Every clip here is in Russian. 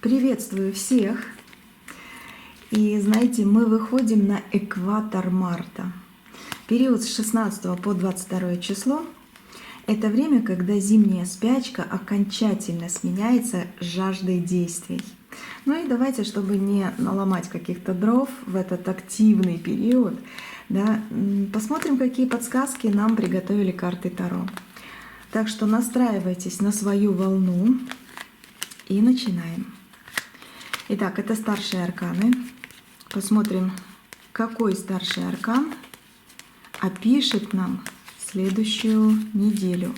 Приветствую всех! И знаете, мы выходим на экватор марта. Период с 16 по 22 число – это время, когда зимняя спячка окончательно сменяется жаждой действий. Ну и давайте, чтобы не наломать каких-то дров в этот активный период, да, посмотрим, какие подсказки нам приготовили карты Таро. Так что настраивайтесь на свою волну и начинаем. Итак, это старшие арканы. Посмотрим, какой старший аркан опишет нам следующую неделю.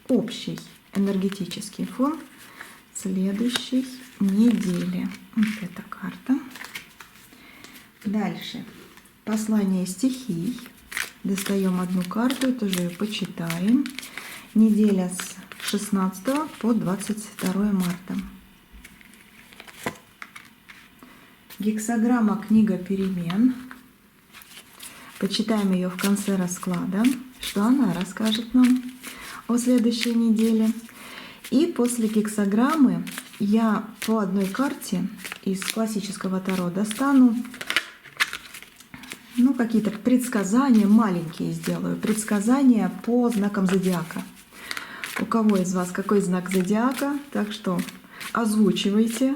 Общий энергетический фон следующей недели. Вот эта карта. Дальше. Послание стихий. Достаем одну карту и тоже ее почитаем. Неделя с 16 по 22 марта. Гексаграмма «Книга перемен». Почитаем ее в конце расклада, что она расскажет нам о следующей неделе. И после гексаграммы я по одной карте из классического Таро достану, какие-то предсказания, маленькие сделаю, предсказания по знакам зодиака. У кого из вас какой знак зодиака, так что озвучивайте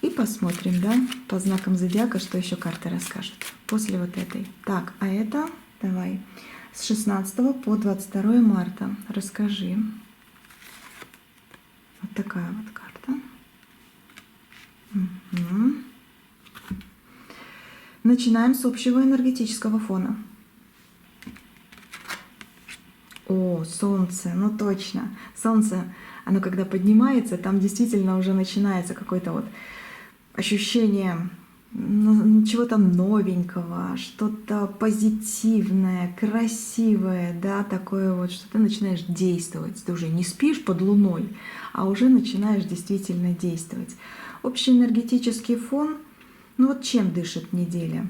и посмотрим, да, по знакам зодиака, что еще карты расскажут после вот этой. Так, а это, давай, с 16 по 22 марта расскажи. Вот такая вот карта. Угу. Начинаем с общего энергетического фона. О, солнце, ну точно. Солнце, оно когда поднимается, там действительно уже начинается какое-то вот ощущение чего-то новенького, что-то позитивное, красивое, да, такое вот, что ты начинаешь действовать. Ты уже не спишь под луной, а уже начинаешь действительно действовать. Общий энергетический фон, чем дышит неделя?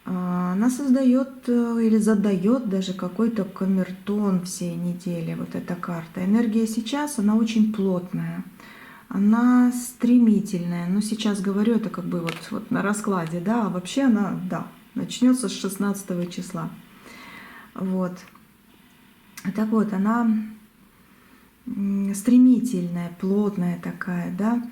Она создает или задает даже какой-то камертон всей недели, вот эта карта. Энергия сейчас, она очень плотная, она стремительная. Но сейчас говорю, это как бы вот на раскладе, да, а вообще она, да, начнется с 16 числа. Вот. Так вот, она стремительная, плотная такая, да.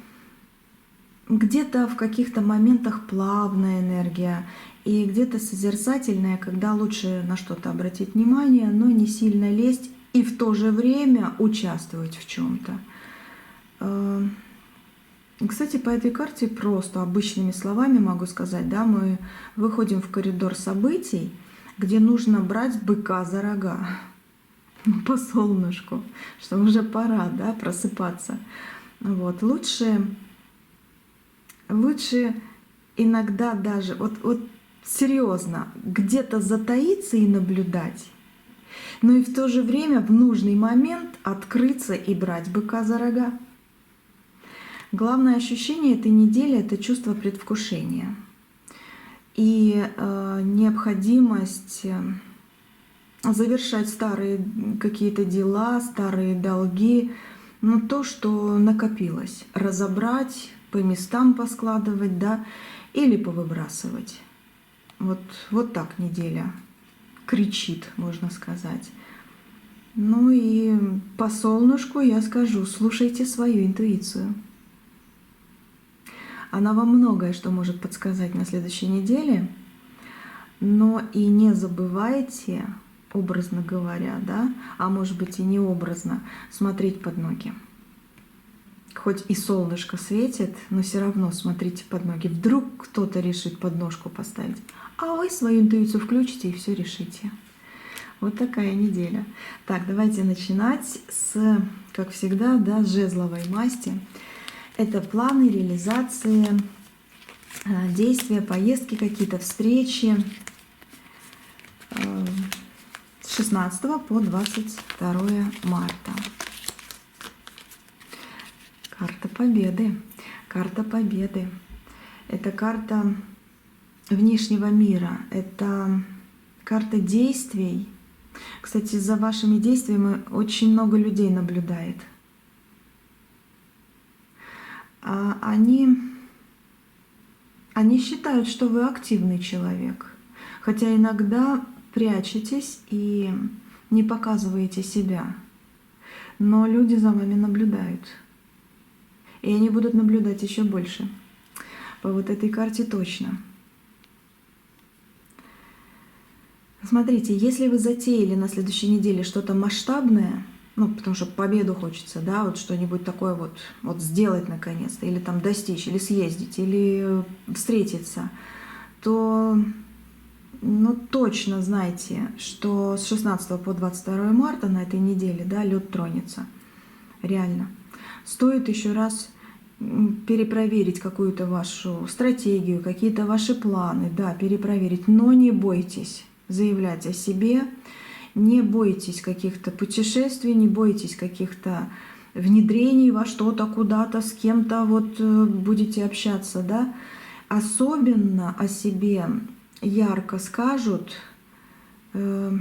Где-то в каких-то моментах плавная энергия, и где-то созерцательная, когда лучше на что-то обратить внимание, но не сильно лезть и в то же время участвовать в чем-то. Кстати, по этой карте просто обычными словами могу сказать, да, мы выходим в коридор событий, где нужно брать быка за рога по солнышку, что уже пора, да, просыпаться. Вот. Лучше иногда даже, вот серьезно, где-то затаиться и наблюдать, но и в то же время в нужный момент открыться и брать быка за рога. Главное ощущение этой недели – это чувство предвкушения и необходимость завершать старые какие-то дела, старые долги, то, что накопилось, разобрать, по местам поскладывать, да, или повыбрасывать. Вот так неделя кричит, можно сказать. Ну и по солнышку я скажу, слушайте свою интуицию. Она вам многое что может подсказать на следующей неделе, но и не забывайте, образно говоря, да, а может быть и не образно, смотреть под ноги. Хоть и солнышко светит, но все равно смотрите под ноги. Вдруг кто-то решит подножку поставить, а вы свою интуицию включите и все решите. Вот такая неделя. Так, давайте начинать с, как всегда, да, жезловой масти. Это планы, реализации, действия, поездки какие-то, встречи с 16 по 22 марта. Карта Победы. Карта Победы. Это карта внешнего мира. Это карта действий. Кстати, за вашими действиями очень много людей наблюдает. они считают, что вы активный человек, хотя иногда прячетесь и не показываете себя. Но люди за вами наблюдают. И они будут наблюдать еще больше. По вот этой карте точно. Смотрите, если вы затеяли на следующей неделе что-то масштабное, ну, потому что победу хочется, да, вот что-нибудь такое вот сделать наконец-то, или там достичь, или съездить, или встретиться, то, ну, точно знайте, что с 16 по 22 марта на этой неделе, да, лед тронется. Реально. Стоит еще раз перепроверить какую-то вашу стратегию, какие-то ваши планы, да, перепроверить, но не бойтесь заявлять о себе, не бойтесь каких-то путешествий, не бойтесь каких-то внедрений во что-то, куда-то, с кем-то вот будете общаться, да. Особенно о себе ярко скажут, ну,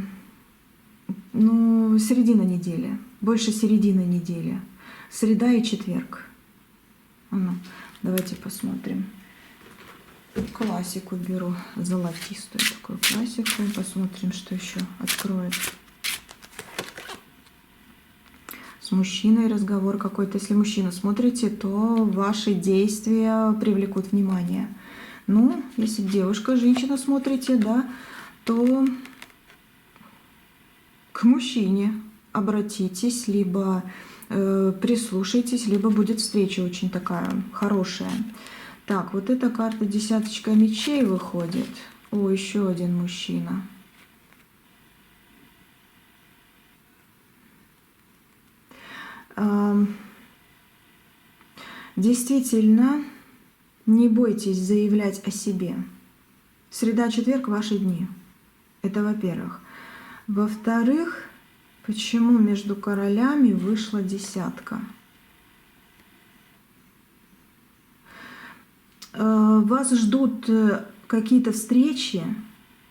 середина недели, больше середины недели, среда и четверг. Ну, давайте посмотрим. Классику беру, золотистую такую классику. Посмотрим, что еще откроет. С мужчиной разговор какой-то. Если мужчину смотрите, то ваши действия привлекут внимание. Ну, если девушка, женщина смотрите, да, то к мужчине обратитесь, либо прислушайтесь, либо будет встреча очень такая хорошая. Так, вот эта карта десяточка мечей выходит. О, еще один мужчина. Действительно, не бойтесь заявлять о себе. Среда-четверг — ваши дни. Это во-первых. Во-вторых, почему между королями вышла десятка? Вас ждут какие-то встречи,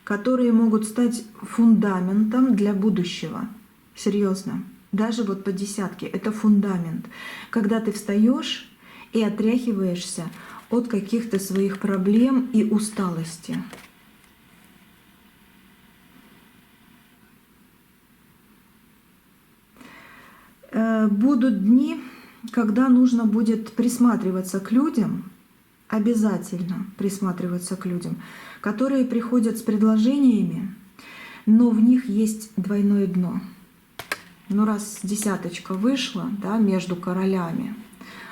которые могут стать фундаментом для будущего. Серьезно. Даже вот по десятке это фундамент. Когда ты встаешь и отряхиваешься от каких-то своих проблем и усталости. Будут дни, когда нужно будет присматриваться к людям, обязательно присматриваться к людям, которые приходят с предложениями, но в них есть двойное дно. Ну, раз десяточка вышла, да, между королями,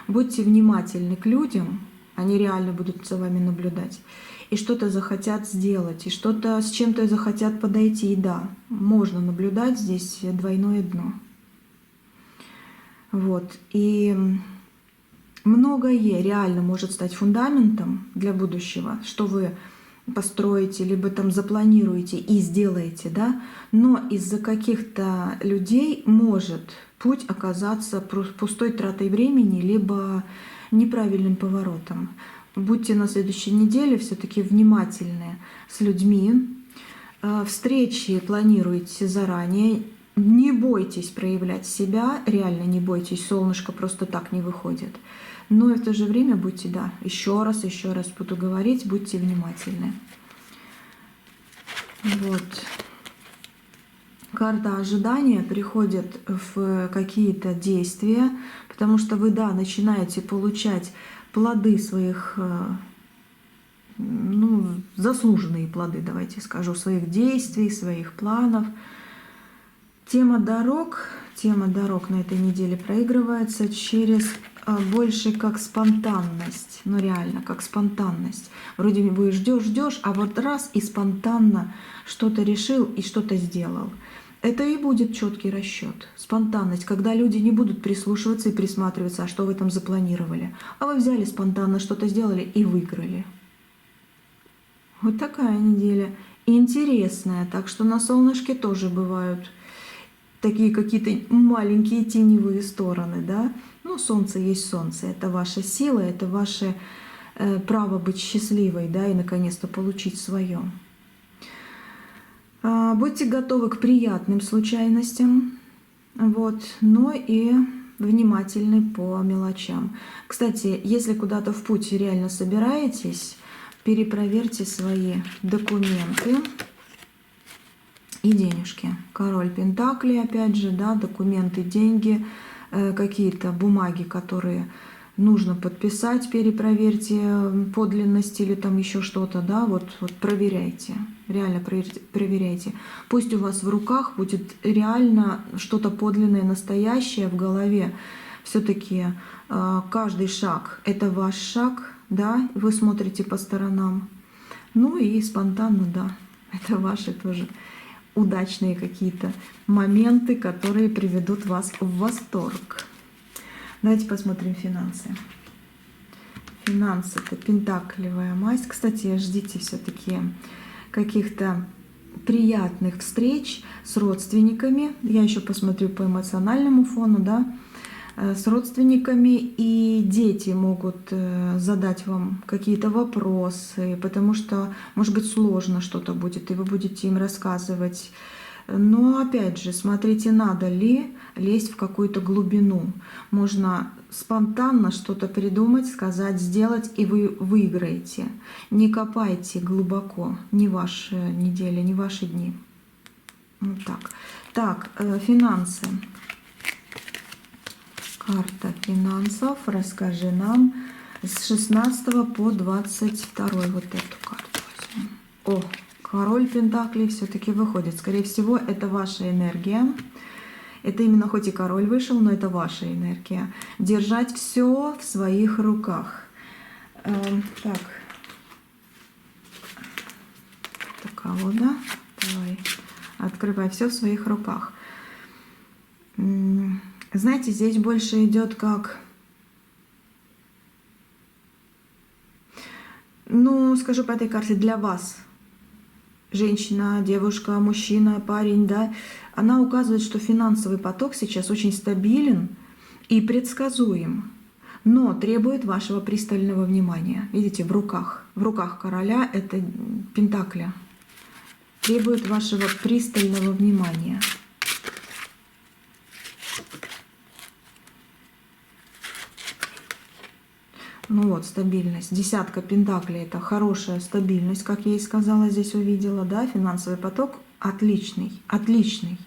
будьте внимательны к людям, они реально будут за вами наблюдать, и что-то захотят сделать, и что-то с чем-то захотят подойти. И да, можно наблюдать здесь двойное дно. Вот. И многое реально может стать фундаментом для будущего, что вы построите, либо там запланируете и сделаете, да, но из-за каких-то людей может путь оказаться пустой тратой времени, либо неправильным поворотом. Будьте на следующей неделе все-таки внимательны с людьми, встречи планируйте заранее, не бойтесь проявлять себя, реально не бойтесь, солнышко просто так не выходит. Но и в то же время будьте, да, еще раз буду говорить, будьте внимательны. Вот. Карта ожидания приходит в какие-то действия, потому что вы, да, начинаете получать плоды своих, ну, заслуженные плоды, давайте скажу, своих действий, своих планов. Тема дорог на этой неделе проигрывается через больше как спонтанность, ну реально, как спонтанность. Вроде бы ждешь, а вот раз и спонтанно что-то решил и что-то сделал. Это и будет четкий расчет, спонтанность, когда люди не будут прислушиваться и присматриваться, а что вы там запланировали. А вы взяли спонтанно, что-то сделали и выиграли. Вот такая неделя. Интересная, так что на солнышке тоже бывают такие какие-то маленькие теневые стороны, да. Ну, солнце есть солнце, это ваша сила, это ваше право быть счастливой, да, и наконец-то получить свое. Будьте готовы к приятным случайностям, вот, но и внимательны по мелочам. Кстати, если куда-то в путь реально собираетесь, перепроверьте свои документы и денежки. Король Пентаклей, опять же, да, документы, деньги, какие-то бумаги, которые нужно подписать, перепроверьте подлинность или там еще что-то, да, вот проверяйте, реально проверяйте. Пусть у вас в руках будет реально что-то подлинное, настоящее в голове. Все-таки каждый шаг — это ваш шаг, да, вы смотрите по сторонам. Ну и спонтанно, да, это ваши тоже удачные какие-то моменты, которые приведут вас в восторг. Давайте посмотрим финансы. Финансы — это пентаклевая масть. Кстати, ждите все-таки каких-то приятных встреч с родственниками. Я еще посмотрю по эмоциональному фону, да, с родственниками, и дети могут задать вам какие-то вопросы, потому что, может быть, сложно что-то будет, и вы будете им рассказывать. Но опять же, смотрите, надо ли лезть в какую-то глубину. Можно спонтанно что-то придумать, сказать, сделать, и вы выиграете. Не копайте глубоко, не ваши недели, не ваши дни. Вот так. Так, финансы. Карта финансов. Расскажи нам с 16 по 22 вот эту карту возьмем. О, король Пентаклей все-таки выходит. Скорее всего, это ваша энергия. Это именно хоть и король вышел, но это ваша энергия. Держать все в своих руках. Так. Такая вот, да? Давай. Открывай все в своих руках. Знаете, здесь больше идет как... Ну, скажу по этой карте, для вас. Женщина, девушка, мужчина, парень, да, она указывает, что финансовый поток сейчас очень стабилен и предсказуем, но требует вашего пристального внимания. Видите, в руках короля это пентакля. Требует вашего пристального внимания. Ну вот, стабильность. Десятка пентаклей — это хорошая стабильность, как я и сказала, здесь увидела, да, финансовый поток отличный, отличный.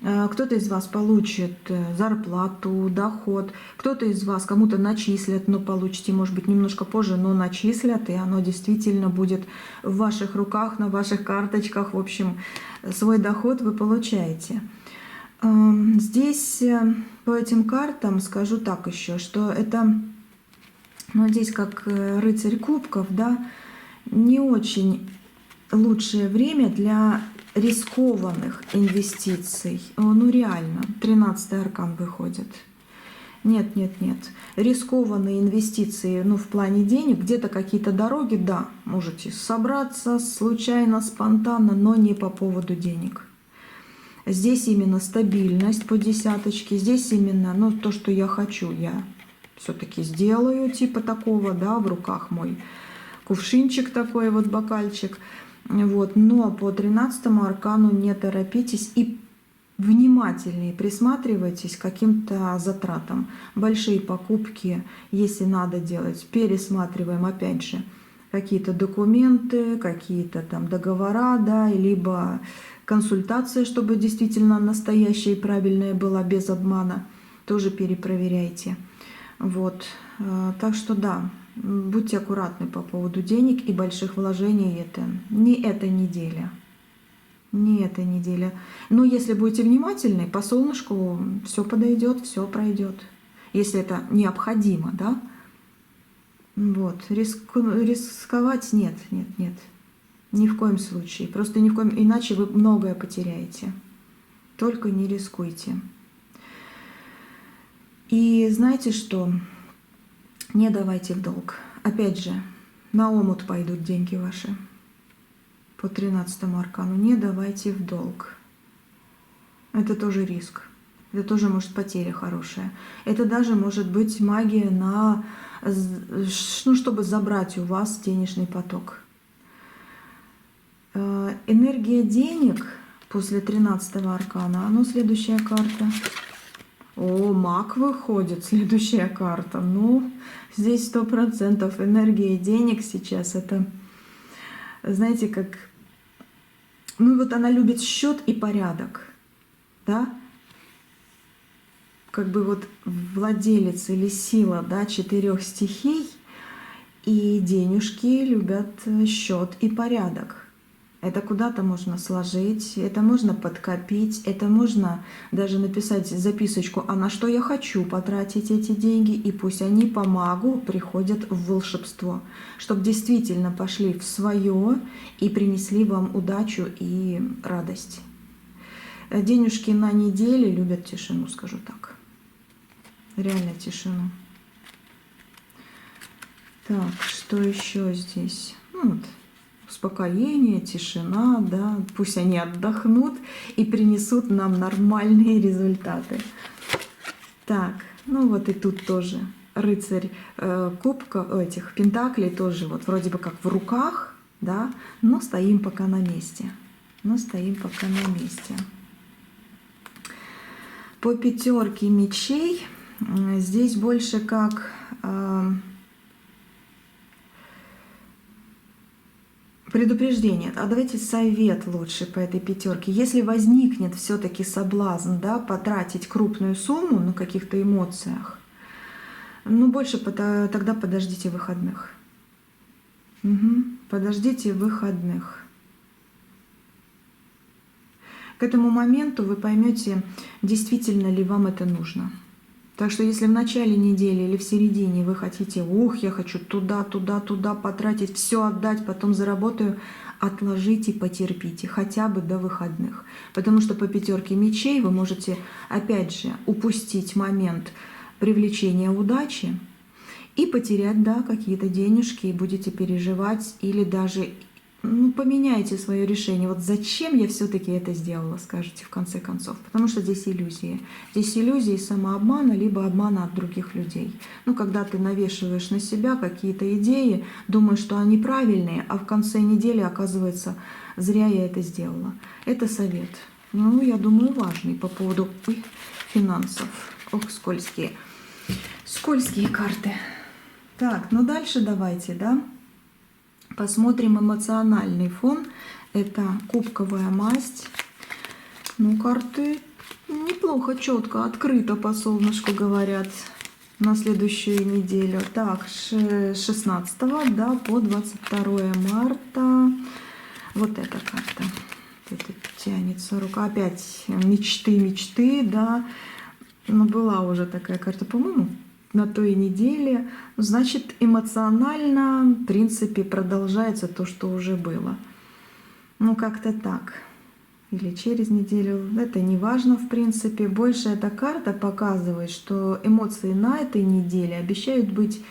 Кто-то из вас получит зарплату, доход, кто-то из вас кому-то начислят, но получите, может быть, немножко позже, но начислят, и оно действительно будет в ваших руках, на ваших карточках. В общем, свой доход вы получаете. Здесь по этим картам скажу так еще, что это... Но здесь как рыцарь кубков, да, не очень лучшее время для рискованных инвестиций. Ну реально, 13-й аркан выходит. Нет, нет, нет. Рискованные инвестиции, ну в плане денег, где-то какие-то дороги, да, можете собраться случайно, спонтанно, но не по поводу денег. Здесь именно стабильность по десяточке, здесь именно, ну то, что я хочу, я все-таки сделаю, типа такого, да, в руках мой кувшинчик такой, вот бокальчик. Вот. Но по 13-му аркану не торопитесь и внимательнее присматривайтесь к каким-то затратам. Большие покупки, если надо делать, пересматриваем опять же какие-то документы, какие-то там договора, да, либо консультация, чтобы действительно настоящая и правильная была, без обмана, тоже перепроверяйте. Вот, так что да, будьте аккуратны по поводу денег и больших вложений. Это не эта неделя, не эта неделя. Но если будете внимательны, по солнышку все подойдет, все пройдет, если это необходимо, да. Вот, рисковать нет, нет, нет, ни в коем случае. Просто ни в коем, иначе вы многое потеряете. Только не рискуйте. И знаете что? Не давайте в долг. Опять же, на омут пойдут деньги ваши. По 13-му аркану не давайте в долг. Это тоже риск. Это тоже может потеря хорошая. Это даже может быть магия на, ну, чтобы забрать у вас денежный поток. Энергия денег после 13-го аркана. А ну, следующая карта. О, маг выходит, следующая карта. Ну, здесь 100% энергия денег сейчас. Это, знаете, как... Ну вот она любит счет и порядок, да? Как бы вот владелец или сила, да, 4 стихий, и денежки любят счет и порядок. Это куда-то можно сложить, это можно подкопить, это можно даже написать записочку, а на что я хочу потратить эти деньги, и пусть они по магу приходят в волшебство, чтобы действительно пошли в свое и принесли вам удачу и радость. Денежки на неделе любят тишину, скажу так. Реально тишину. Так, что еще здесь? Ну, вот. Успокоение, тишина, да, пусть они отдохнут и принесут нам нормальные результаты. Так, ну вот и тут тоже рыцарь кубка, этих пентаклей тоже вот вроде бы как в руках, да, но стоим пока на месте. По 5 мечей здесь больше как... Предупреждение. А давайте совет лучше по этой 5. Если возникнет все-таки соблазн, да, потратить крупную сумму на каких-то эмоциях, ну больше тогда подождите выходных. Подождите выходных. К этому моменту вы поймете, действительно ли вам это нужно. Так что если в начале недели или в середине вы хотите, я хочу туда потратить, все отдать, потом заработаю, отложите, потерпите, хотя бы до выходных. Потому что по 5 мечей вы можете, опять же, упустить момент привлечения удачи и потерять, да, какие-то денежки, и будете переживать, или даже поменяйте свое решение. Вот зачем я все-таки это сделала, скажете в конце концов. Потому что здесь иллюзии. Здесь иллюзии самообмана, либо обмана от других людей. Когда ты навешиваешь на себя какие-то идеи, думаешь, что они правильные, а в конце недели оказывается, зря я это сделала. Это совет. Я думаю, важный по поводу финансов. Ох, скользкие. Скользкие карты. Так, дальше давайте, да. Посмотрим эмоциональный фон. Это кубковая масть. Карты неплохо, четко, открыто по солнышку говорят на следующую неделю. Так, с 16 да, по 22 марта. Вот эта карта. Это тянется рука. Опять мечты, да. Была уже такая карта, по-моему, на той неделе. Значит, эмоционально, в принципе, продолжается то, что уже было. Как-то так. Или через неделю. Это не важно, в принципе. Больше эта карта показывает, что эмоции на этой неделе обещают быть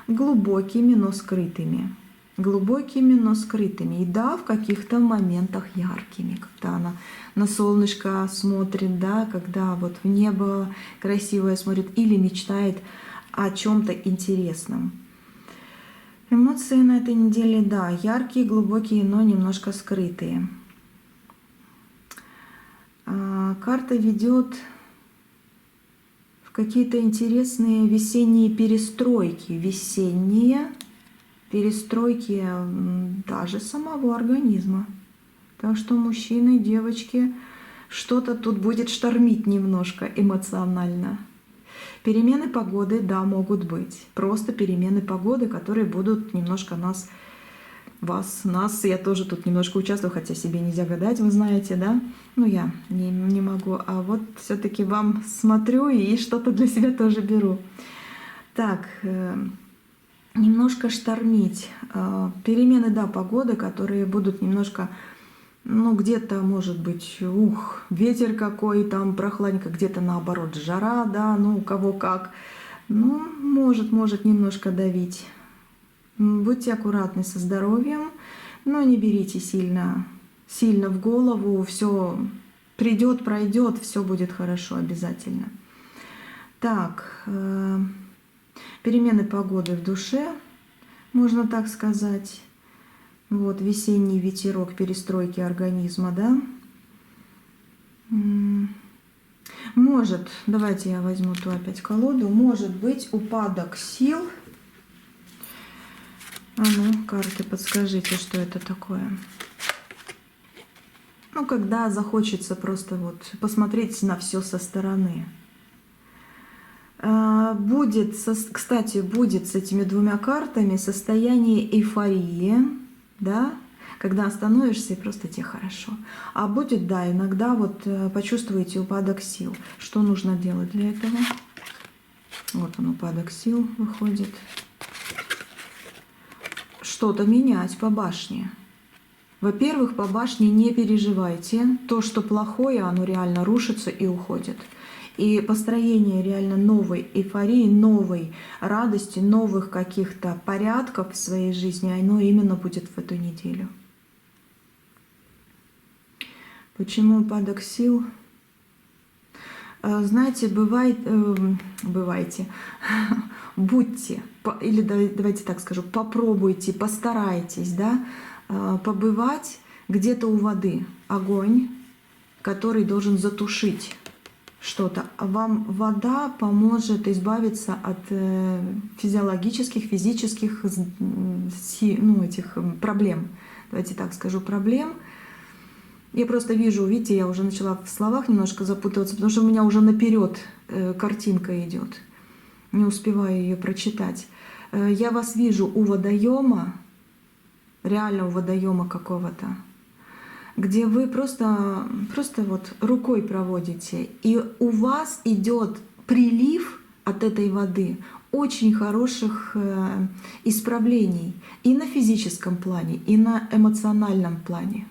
глубокими, но скрытыми. Глубокими, но скрытыми. И да, в каких-то моментах яркими. Когда она на солнышко смотрит, да, когда вот в небо красивое смотрит или мечтает о чем-то интересном. Эмоции на этой неделе, да, яркие, глубокие, но немножко скрытые. Карта ведет в какие-то интересные весенние перестройки. Весенние перестройки даже самого организма. Так что мужчины, девочки, что-то тут будет штормить немножко эмоционально. Перемены погоды, да, могут быть. Просто перемены погоды, которые будут немножко нас, я тоже тут немножко участвую, хотя себе нельзя гадать, вы знаете, да? Я не могу. А вот все-таки вам смотрю и что-то для себя тоже беру. Так, немножко штормить. Перемены, да, погоды, которые будут немножко... где-то, может быть, ветер какой, там прохладненько, где-то наоборот жара, да, у кого как. Может немножко давить. Будьте аккуратны со здоровьем, но не берите сильно в голову. Все придет, пройдет, все будет хорошо обязательно. Так, перемены погоды в душе, можно так сказать. Вот весенний ветерок перестройки организма, да. Может, давайте я возьму ту опять колоду, может быть упадок сил. А ну, карты, подскажите, что это такое. Ну, когда захочется просто вот посмотреть на все со стороны. Будет, кстати, будет с этими двумя картами состояние эйфории, да, когда остановишься и просто тебе хорошо. А будет, да, иногда вот почувствуете упадок сил. Что нужно делать для этого? Вот он, упадок сил выходит. Что-то менять по башне. Во-первых, по башне не переживайте. То, что плохое, оно реально рушится и уходит. И построение реально новой эйфории, новой радости, новых каких-то порядков в своей жизни, оно именно будет в эту неделю. Почему упадок сил? Знаете, бывайте, будьте, или давайте так скажу, попробуйте, постарайтесь, да, побывать где-то у воды. Огонь, который должен затушить что-то. Вам вода поможет избавиться от физиологических, физических этих проблем. Давайте так скажу, проблем. Я просто вижу, видите, я уже начала в словах немножко запутываться, потому что у меня уже наперед картинка идет. Не успеваю ее прочитать. Я вас вижу у водоема, реально у водоема какого-то, где вы просто вот рукой проводите, и у вас идет прилив от этой воды очень хороших исправлений и на физическом плане, и на эмоциональном плане,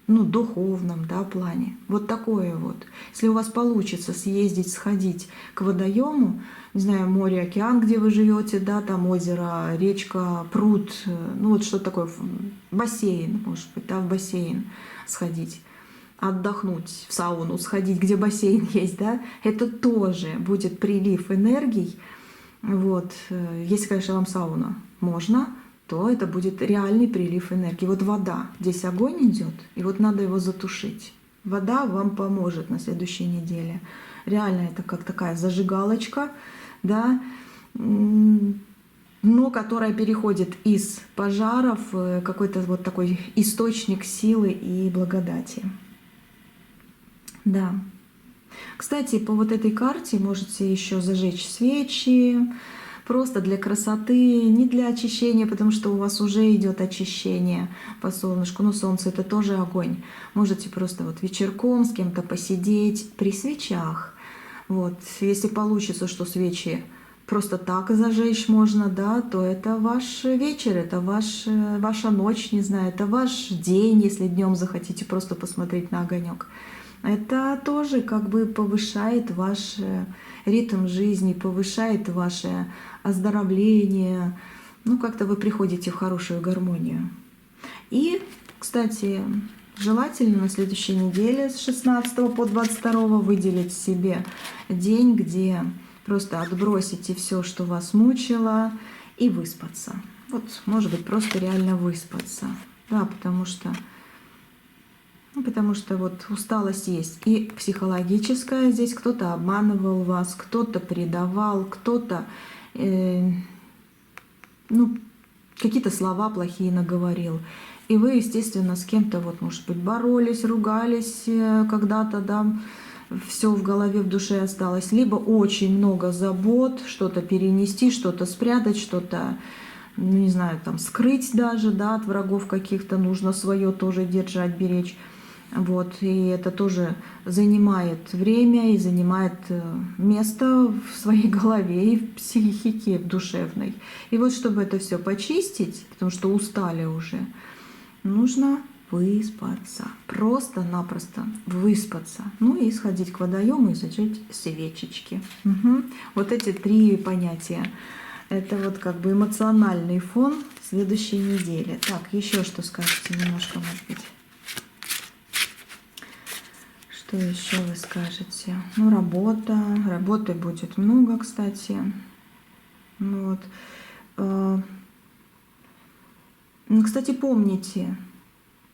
ну, духовном, да, плане. Вот такое вот. Если у вас получится съездить, сходить к водоему, не знаю, море, океан, где вы живете, да, там озеро, речка, пруд, ну вот что такое, бассейн, может быть, да, в бассейн сходить, отдохнуть, в сауну сходить, где бассейн есть, да, это тоже будет прилив энергий. Вот. Если, конечно, вам сауна можно, то это будет реальный прилив энергии. Вот вода, здесь огонь идет, и вот надо его затушить. Вода вам поможет на следующей неделе. Реально это как такая зажигалочка, да, но которая переходит из пожаров в какой-то вот такой источник силы и благодати. Да. Кстати, по вот этой карте можете еще зажечь свечи, просто для красоты, не для очищения, потому что у вас уже идет очищение по солнышку. Ну, солнце — это тоже огонь. Можете просто вот вечерком с кем-то посидеть при свечах. Вот. Если получится, что свечи просто так зажечь можно, да, то это ваш вечер, это ваша ночь, не знаю, это ваш день, если днем захотите просто посмотреть на огонек. Это тоже как бы повышает ваш ритм жизни, повышает ваше оздоровление. Ну, как-то вы приходите в хорошую гармонию. И, кстати, желательно на следующей неделе с 16 по 22 выделить себе день, где просто отбросите все, что вас мучило, и выспаться. Вот, может быть, просто реально выспаться. Да, потому что вот усталость есть. И психологическая здесь. Кто-то обманывал вас, кто-то предавал, кто-то какие-то слова плохие наговорил. И вы, естественно, с кем-то, вот, может быть, боролись, ругались когда-то, да, все в голове, в душе осталось. Либо очень много забот, что-то перенести, что-то спрятать, что-то, ну, не знаю, там, скрыть даже, да, от врагов каких-то, нужно свое тоже держать, беречь. Вот, и это тоже занимает время и занимает место в своей голове и в психике, в душевной. И вот чтобы это все почистить, потому что устали уже, нужно выспаться. Просто-напросто выспаться. Ну и сходить к водоему и зажечь свечечки. Угу. Вот эти три понятия. Это вот как бы эмоциональный фон следующей недели. Так, еще что скажете немножко, может быть? Что еще вы скажете? Ну, работа. Работы будет много, кстати. Вот. Кстати, помните,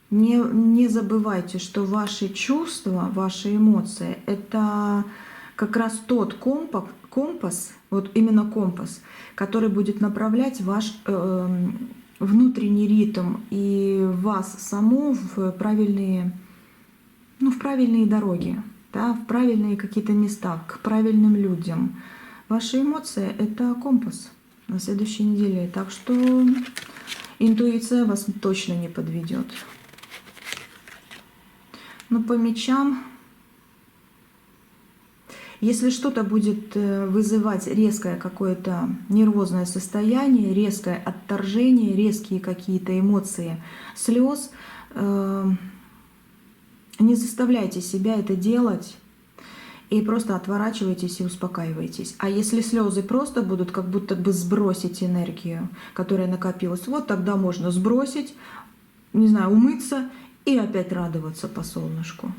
не забывайте, что ваши чувства, ваши эмоции — это как раз тот компас, вот именно компас, который будет направлять ваш внутренний ритм и вас саму в правильные, ну, в правильные дороги, да, в правильные какие-то места, к правильным людям. Ваши эмоции — это компас на следующей неделе, так что интуиция вас точно не подведет. Но по мечам, если что-то будет вызывать резкое какое-то нервозное состояние, резкое отторжение, резкие какие-то эмоции, слез, не заставляйте себя это делать и просто отворачивайтесь и успокаивайтесь. А если слезы просто будут как будто бы сбросить энергию, которая накопилась, вот тогда можно сбросить, не знаю, умыться и опять радоваться по солнышку.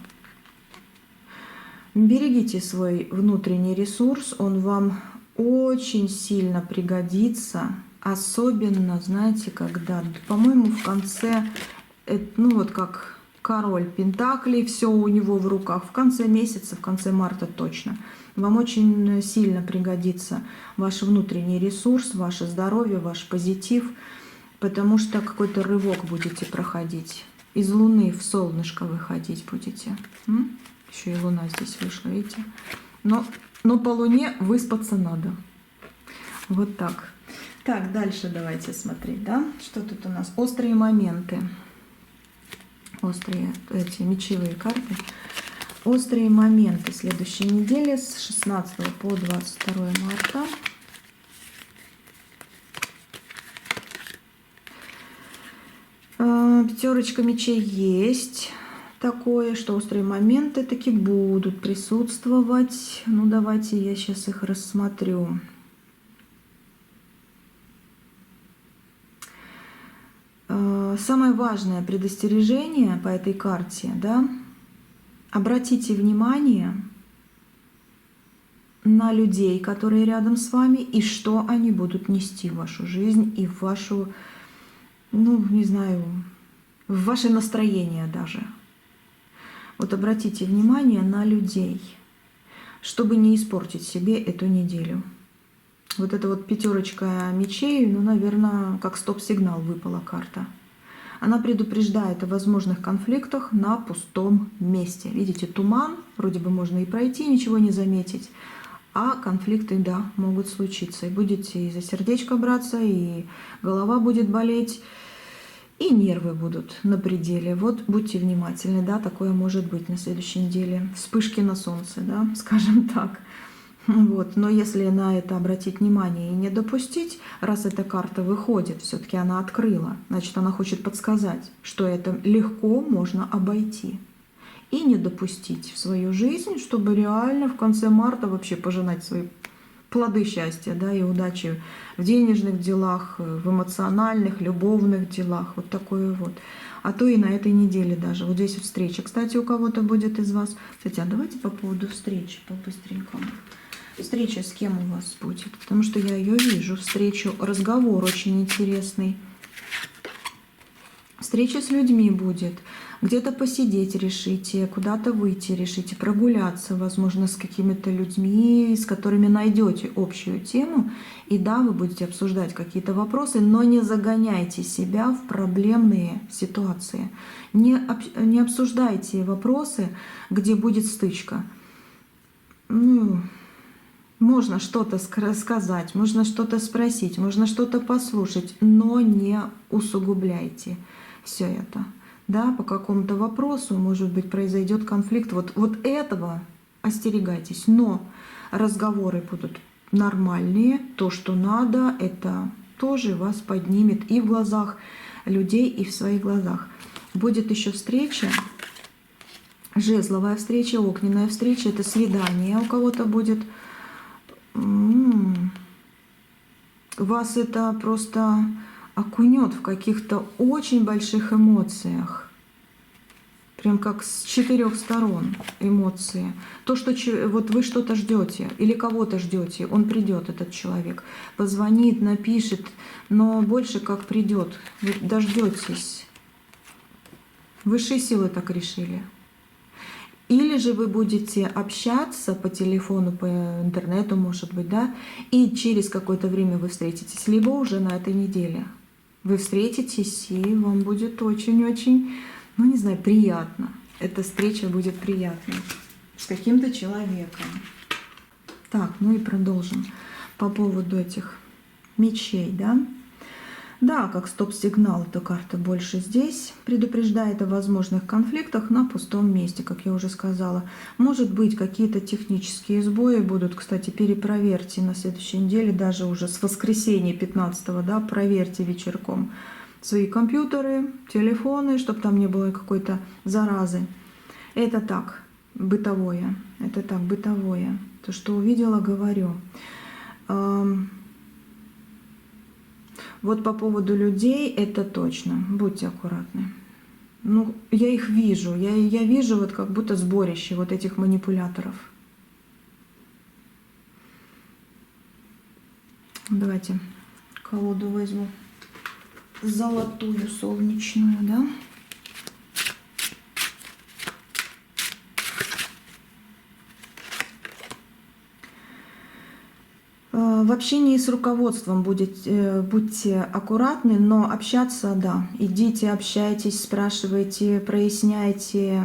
Берегите свой внутренний ресурс, он вам очень сильно пригодится, особенно, знаете, когда, по-моему, в конце, ну вот как король пентаклей, все у него в руках, в конце месяца, в конце марта точно. Вам очень сильно пригодится ваш внутренний ресурс, ваше здоровье, ваш позитив, потому что какой-то рывок будете проходить. Из Луны в солнышко выходить будете. Еще и Луна здесь вышла, видите? Но по Луне выспаться надо. Вот так. Так, дальше давайте смотреть, да? Что тут у нас? Острые моменты. Острые эти мечевые карты. Острые моменты следующей недели с 16 по 22 марта. Пятерочка мечей есть такое, что острые моменты таки будут присутствовать. Ну, давайте я сейчас их рассмотрю. Самое важное предостережение по этой карте, да, обратите внимание на людей, которые рядом с вами, и что они будут нести в вашу жизнь и в вашу, ну, не знаю, в ваше настроение даже. Вот обратите внимание на людей, чтобы не испортить себе эту неделю. Вот эта вот пятерочка мечей, ну, наверное, как стоп-сигнал выпала карта. Она предупреждает о возможных конфликтах на пустом месте. Видите, туман, вроде бы можно и пройти, ничего не заметить. А конфликты, да, могут случиться. И будете и за сердечко браться, и голова будет болеть, и нервы будут на пределе. Вот будьте внимательны, да, такое может быть на следующей неделе. Вспышки на солнце, да, скажем так. Вот. Но если на это обратить внимание и не допустить, раз эта карта выходит, все-таки она открыла, значит, она хочет подсказать, что это легко можно обойти. И не допустить в свою жизнь, чтобы реально в конце марта вообще пожинать свои плоды счастья, да, и удачи в денежных делах, в эмоциональных, любовных делах. Вот такое вот. А то и на этой неделе даже. Вот здесь вот встреча. Кстати, у кого-то будет из вас... Кстати, а давайте по поводу встречи по-быстренькому. Встреча с кем у вас будет? Потому что я ее вижу. Встречу, разговор очень интересный. Встреча с людьми будет. Где-то посидеть решите, куда-то выйти решите, прогуляться, возможно, с какими-то людьми, с которыми найдете общую тему. И да, вы будете обсуждать какие-то вопросы, но не загоняйте себя в проблемные ситуации. Не обсуждайте вопросы, где будет стычка. Ну, можно что-то сказать, можно что-то спросить, можно что-то послушать, но не усугубляйте все это. Да, по какому-то вопросу, может быть, произойдет конфликт. Вот этого остерегайтесь. Но разговоры будут нормальные. То, что надо, это тоже вас поднимет и в глазах людей, и в своих глазах. Будет еще встреча. Жезловая встреча, огненная встреча. Это свидание у кого-то будет. Вас это просто окунет в каких-то очень больших эмоциях. Прям как с 4 сторон эмоции. То, что вот вы что-то ждете или кого-то ждете, он придет, этот человек. Позвонит, напишет, но больше как придет. Вы дождетесь. Высшие силы так решили. Или же вы будете общаться по телефону, по интернету, может быть, да, и через какое-то время вы встретитесь, либо уже на этой неделе вы встретитесь, и вам будет очень-очень, ну не знаю, приятно. Эта встреча будет приятной с каким-то человеком. Так, ну и продолжим по поводу этих мечей, да. Да, как стоп-сигнал эта карта больше здесь предупреждает о возможных конфликтах на пустом месте, как я уже сказала. Может быть, какие-то технические сбои будут. Кстати, перепроверьте на следующей неделе, даже уже с воскресенья 15-го, да, проверьте вечерком свои компьютеры, телефоны, чтобы там не было какой-то заразы. Это так, бытовое. Это так, бытовое. То, что увидела, говорю. Вот по поводу людей, это точно. Будьте аккуратны. Ну, я их вижу. Я вижу вот как будто сборище вот этих манипуляторов. Давайте колоду возьму. Золотую, солнечную, да? В общении с руководством будьте аккуратны, но общаться, да, идите, общайтесь, спрашивайте, проясняйте.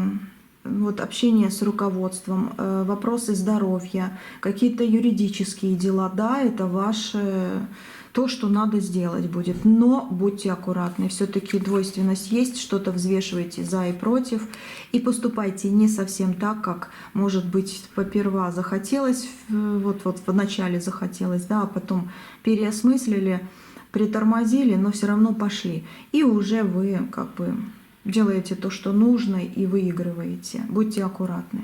Вот общение с руководством, вопросы здоровья, какие-то юридические дела, да, это ваше то, что надо сделать будет. Но будьте аккуратны, все-таки двойственность есть, что-то взвешивайте за и против, и поступайте не совсем так, как, может быть, поперва захотелось, вот вначале захотелось, да, а потом переосмыслили, притормозили, но все равно пошли. И уже вы как бы делаете то, что нужно, и выигрываете. Будьте аккуратны,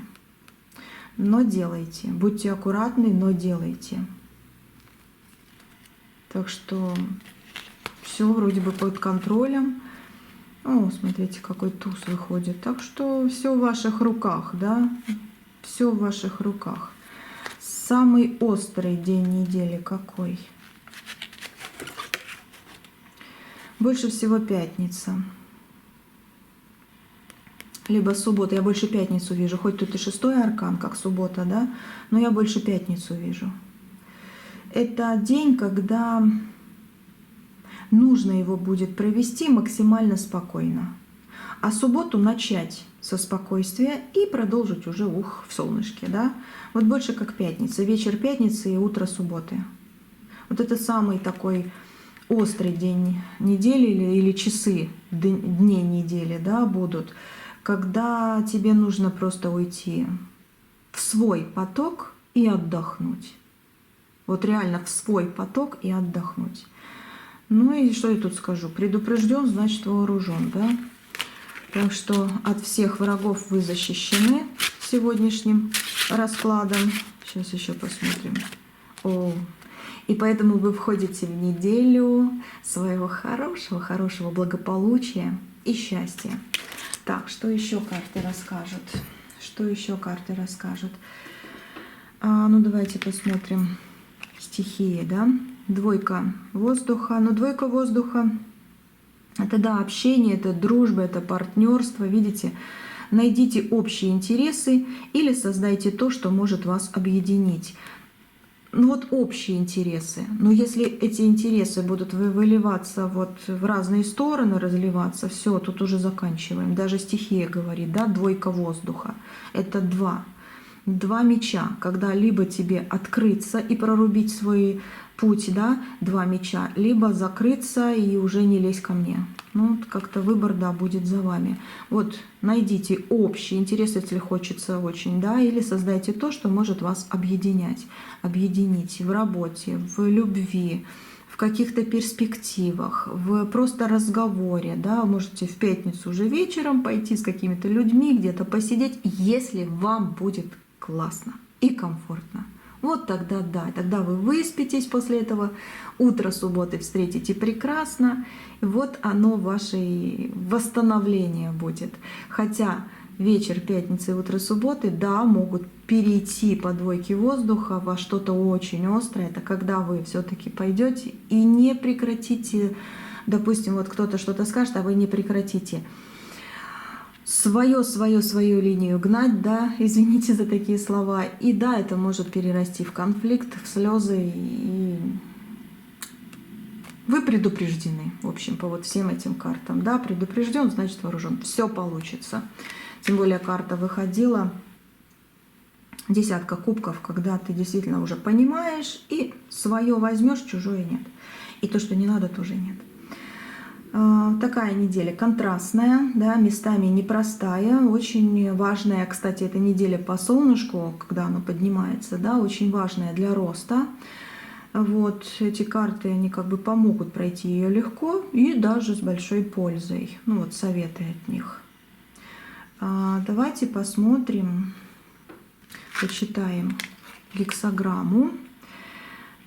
но делайте. Будьте аккуратны, но делайте. Так что все вроде бы под контролем. О, смотрите, какой туз выходит. Так что все в ваших руках, да? Все в ваших руках. Самый острый день недели какой? Больше всего пятница. Либо суббота. Я больше пятницу вижу. Хоть тут и 6-й аркан, как суббота, да? Но я больше пятницу вижу. Это день, когда нужно его будет провести максимально спокойно. А субботу начать со спокойствия и продолжить уже в солнышке, да? Вот больше как пятница. Вечер пятницы и утро субботы. Вот это самый такой острый день недели или часы дней недели, да, будут, когда тебе нужно просто уйти в свой поток и отдохнуть. Вот реально в свой поток и отдохнуть. Ну и что я тут скажу? Предупрежден, значит вооружен, да? Так что от всех врагов вы защищены сегодняшним раскладом. Сейчас еще посмотрим. И поэтому вы входите в неделю своего хорошего благополучия и счастья. Так, что еще карты расскажут? Что еще карты расскажут? Ну, давайте посмотрим. Стихии, да? Двойка воздуха. Но двойка воздуха — это, да, общение, это дружба, это партнерство. Видите? Найдите общие интересы или создайте то, что может вас объединить. Ну вот общие интересы. Но если эти интересы будут выливаться вот в разные стороны, разливаться, все, тут уже заканчиваем. Даже стихия говорит, да, двойка воздуха. Это два меча, когда либо тебе открыться и прорубить свой путь, да, два меча, либо закрыться и уже не лезь ко мне. Ну, как-то выбор, да, будет за вами. Вот найдите общий интерес, если хочется очень, да, или создайте то, что может вас объединять. Объединить в работе, в любви, в каких-то перспективах, в просто разговоре, да, можете в пятницу уже вечером пойти с какими-то людьми, где-то посидеть, если вам будет классно и комфортно. Вот тогда да, тогда вы выспитесь после этого, утро субботы встретите прекрасно, вот оно ваше восстановление будет. Хотя вечер пятницы и утро субботы, да, могут перейти по двойке воздуха во что-то очень острое. Это когда вы все-таки пойдете и не прекратите, допустим, вот кто-то что-то скажет, а вы не прекратите свою линию гнать, да, извините за такие слова. И да, это может перерасти в конфликт, в слезы. И вы предупреждены, в общем, по вот всем этим картам. Да, предупрежден, значит вооружен. Все получится. Тем более карта выходила. Десятка кубков, когда ты действительно уже понимаешь, и свое возьмешь, чужое нет. И то, что не надо, тоже нет. Такая неделя контрастная, да, местами непростая, очень важная, кстати, эта неделя по солнышку, когда оно поднимается, да, очень важная для роста. Вот эти карты, они как бы помогут пройти ее легко и даже с большой пользой. Ну вот советы от них. Давайте посмотрим, почитаем гексаграмму.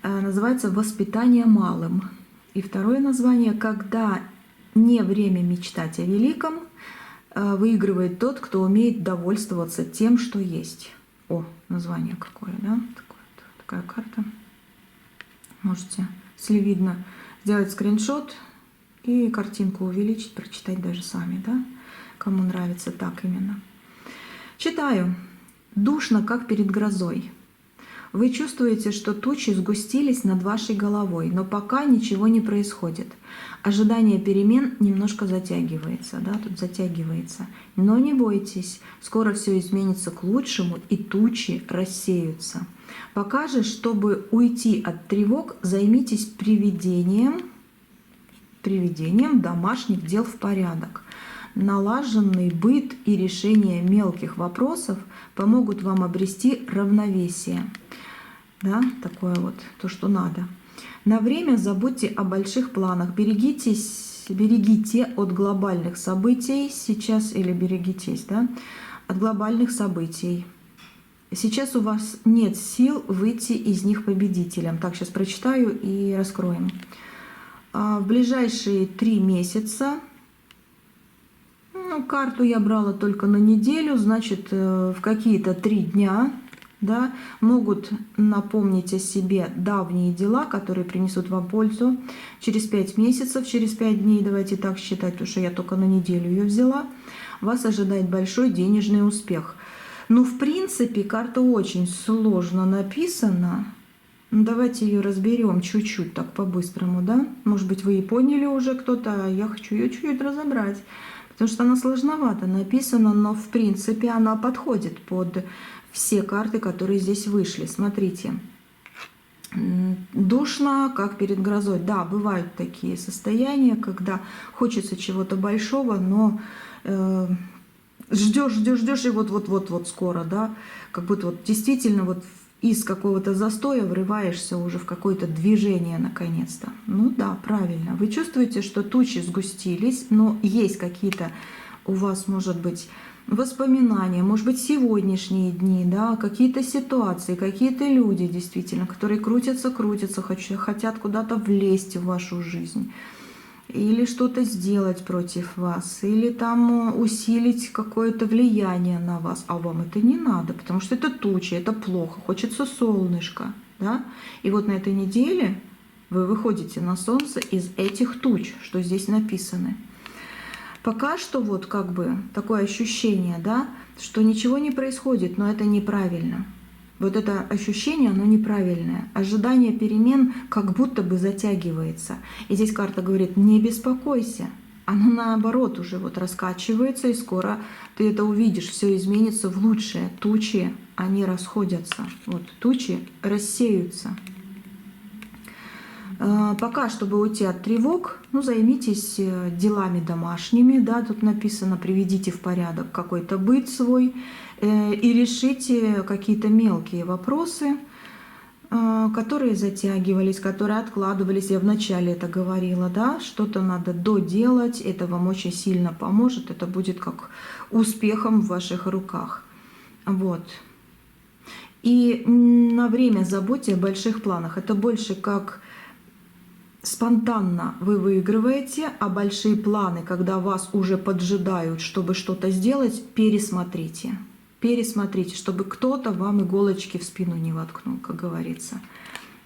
Называется «Воспитание малым». И второе название «Когда не время мечтать о великом, выигрывает тот, кто умеет довольствоваться тем, что есть». О, название какое, да? Такая карта. Можете, если видно, сделать скриншот и картинку увеличить, прочитать даже сами, да? Кому нравится так именно. Читаю. «Душно, как перед грозой. Вы чувствуете, что тучи сгустились над вашей головой, но пока ничего не происходит. Ожидание перемен немножко затягивается, да, тут затягивается. Но не бойтесь, скоро все изменится к лучшему, и тучи рассеются. Пока же, чтобы уйти от тревог, займитесь приведением домашних дел в порядок. Налаженный быт и решение мелких вопросов помогут вам обрести равновесие». Да, такое вот, то, что надо. На время забудьте о больших планах. Берегите от глобальных событий сейчас, или берегитесь, да, от глобальных событий. Сейчас у вас нет сил выйти из них победителем. Так, сейчас прочитаю и раскроем. В ближайшие 3 месяца, ну, карту я брала только на неделю, значит, в какие-то 3 дня, да, могут напомнить о себе давние дела, которые принесут вам пользу. Через 5 месяцев, через 5 дней, давайте так считать, потому что я только на неделю ее взяла, вас ожидает большой денежный успех. Ну, в принципе, карта очень сложно написана. Давайте ее разберем чуть-чуть, так по-быстрому, да? Может быть, вы и поняли уже кто-то, а я хочу ее чуть-чуть разобрать. Потому что она сложновато написана, но в принципе она подходит под все карты, которые здесь вышли. Смотрите. Душно, как перед грозой. Да, бывают такие состояния, когда хочется чего-то большого, но ждешь, и вот скоро, да, как будто вот действительно вот из какого-то застоя врываешься уже в какое-то движение наконец-то. Ну да, правильно. Вы чувствуете, что тучи сгустились, но есть какие-то у вас, может быть, воспоминания, может быть, сегодняшние дни, да, какие-то ситуации, какие-то люди действительно, которые крутятся, хотят куда-то влезть в вашу жизнь. Или что-то сделать против вас, или там усилить какое-то влияние на вас. А вам это не надо, потому что это тучи, это плохо, хочется солнышко. Да? И вот на этой неделе вы выходите на солнце из этих туч, что здесь написано. Пока что вот как бы такое ощущение, да, что ничего не происходит, но это неправильно. Вот это ощущение, оно неправильное. Ожидание перемен как будто бы затягивается. И здесь карта говорит, не беспокойся. Оно наоборот уже вот раскачивается, и скоро ты это увидишь, все изменится в лучшее. Тучи, они расходятся. Вот тучи рассеются. Пока, чтобы уйти от тревог, ну, займитесь делами домашними, да, тут написано, приведите в порядок какой-то быт свой и решите какие-то мелкие вопросы, которые затягивались, которые откладывались. Я вначале это говорила, да, что-то надо доделать, это вам очень сильно поможет, это будет как успехом в ваших руках. Вот. И на время забудьте о больших планах. Это больше как спонтанно вы выигрываете, а большие планы, когда вас уже поджидают, чтобы что-то сделать, пересмотрите. Пересмотрите, чтобы кто-то вам иголочки в спину не воткнул, как говорится.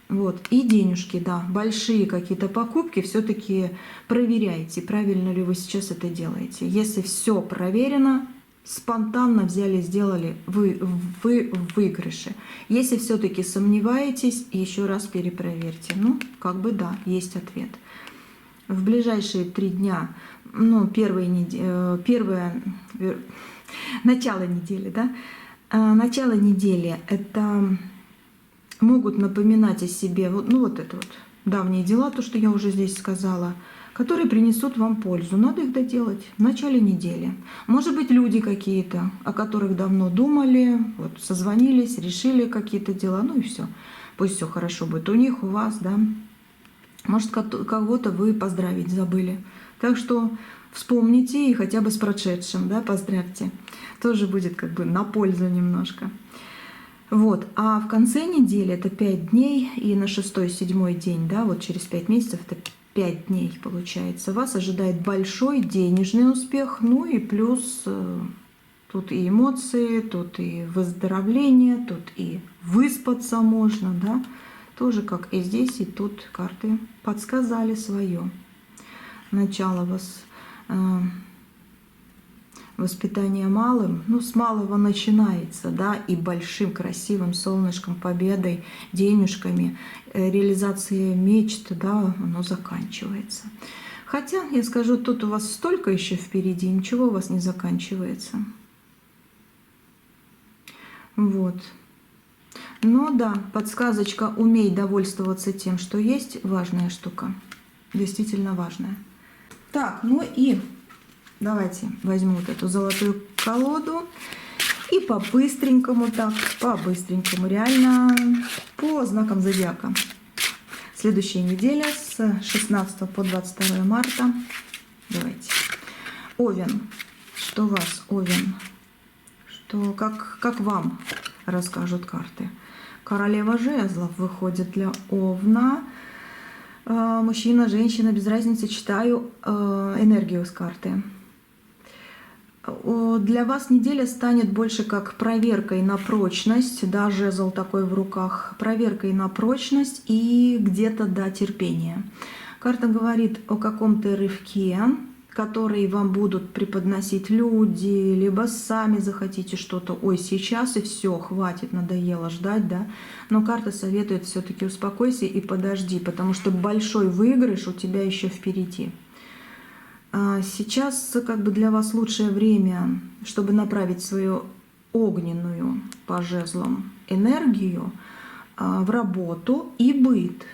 Вот. И денежки, да, большие какие-то покупки все-таки проверяйте, правильно ли вы сейчас это делаете. Если все проверено, спонтанно взяли, сделали, вы в выигрыше. Если все-таки сомневаетесь, еще раз перепроверьте. Ну, как бы да, есть ответ. В ближайшие 3 дня, ну, начало недели, да, начало недели это могут напоминать о себе, ну вот это вот давние дела, то, что я уже здесь сказала, которые принесут вам пользу. Надо их доделать в начале недели. Может быть, люди какие-то, о которых давно думали, вот созвонились, решили какие-то дела, ну и все. Пусть все хорошо будет у них, у вас, да. Может, кого-то вы поздравить забыли. Так что вспомните и хотя бы с прошедшим, да, поздравьте. Тоже будет как бы на пользу немножко. Вот, а в конце недели это 5 дней, и на 6-7 день, да, вот через 5 месяцев это 5 дней получается, вас ожидает большой денежный успех, ну и плюс тут и эмоции, тут и выздоровление, тут и выспаться можно, да, тоже как и здесь, и тут карты подсказали свое. Начало вас воспитание малым, ну, с малого начинается, да, и большим, красивым солнышком, победой, денежками, реализацией мечт, да, оно заканчивается. Хотя, я скажу, тут у вас столько еще впереди, ничего у вас не заканчивается. Вот. Но да, подсказочка «умей довольствоваться тем, что есть» – важная штука, действительно важная. Так, ну и давайте возьму вот эту золотую колоду и по-быстренькому, так, по-быстренькому, реально по знакам зодиака. Следующая неделя с 16 по 22 марта. Давайте. Овен. Что у вас, Овен? Что, как вам расскажут карты? Королева жезлов выходит для Овна. Мужчина, женщина, без разницы, читаю энергию с карты. Для вас неделя станет больше как проверкой на прочность, да, жезл такой в руках, проверкой на прочность и где-то, да, терпение. Карта говорит о каком-то рывке, который вам будут преподносить люди, либо сами захотите что-то, ой, сейчас и все, хватит, надоело ждать, да. Но карта советует все-таки успокойся и подожди, потому что большой выигрыш у тебя еще впереди. Сейчас как бы для вас лучшее время, чтобы направить свою огненную по жезлам энергию в работу и быт,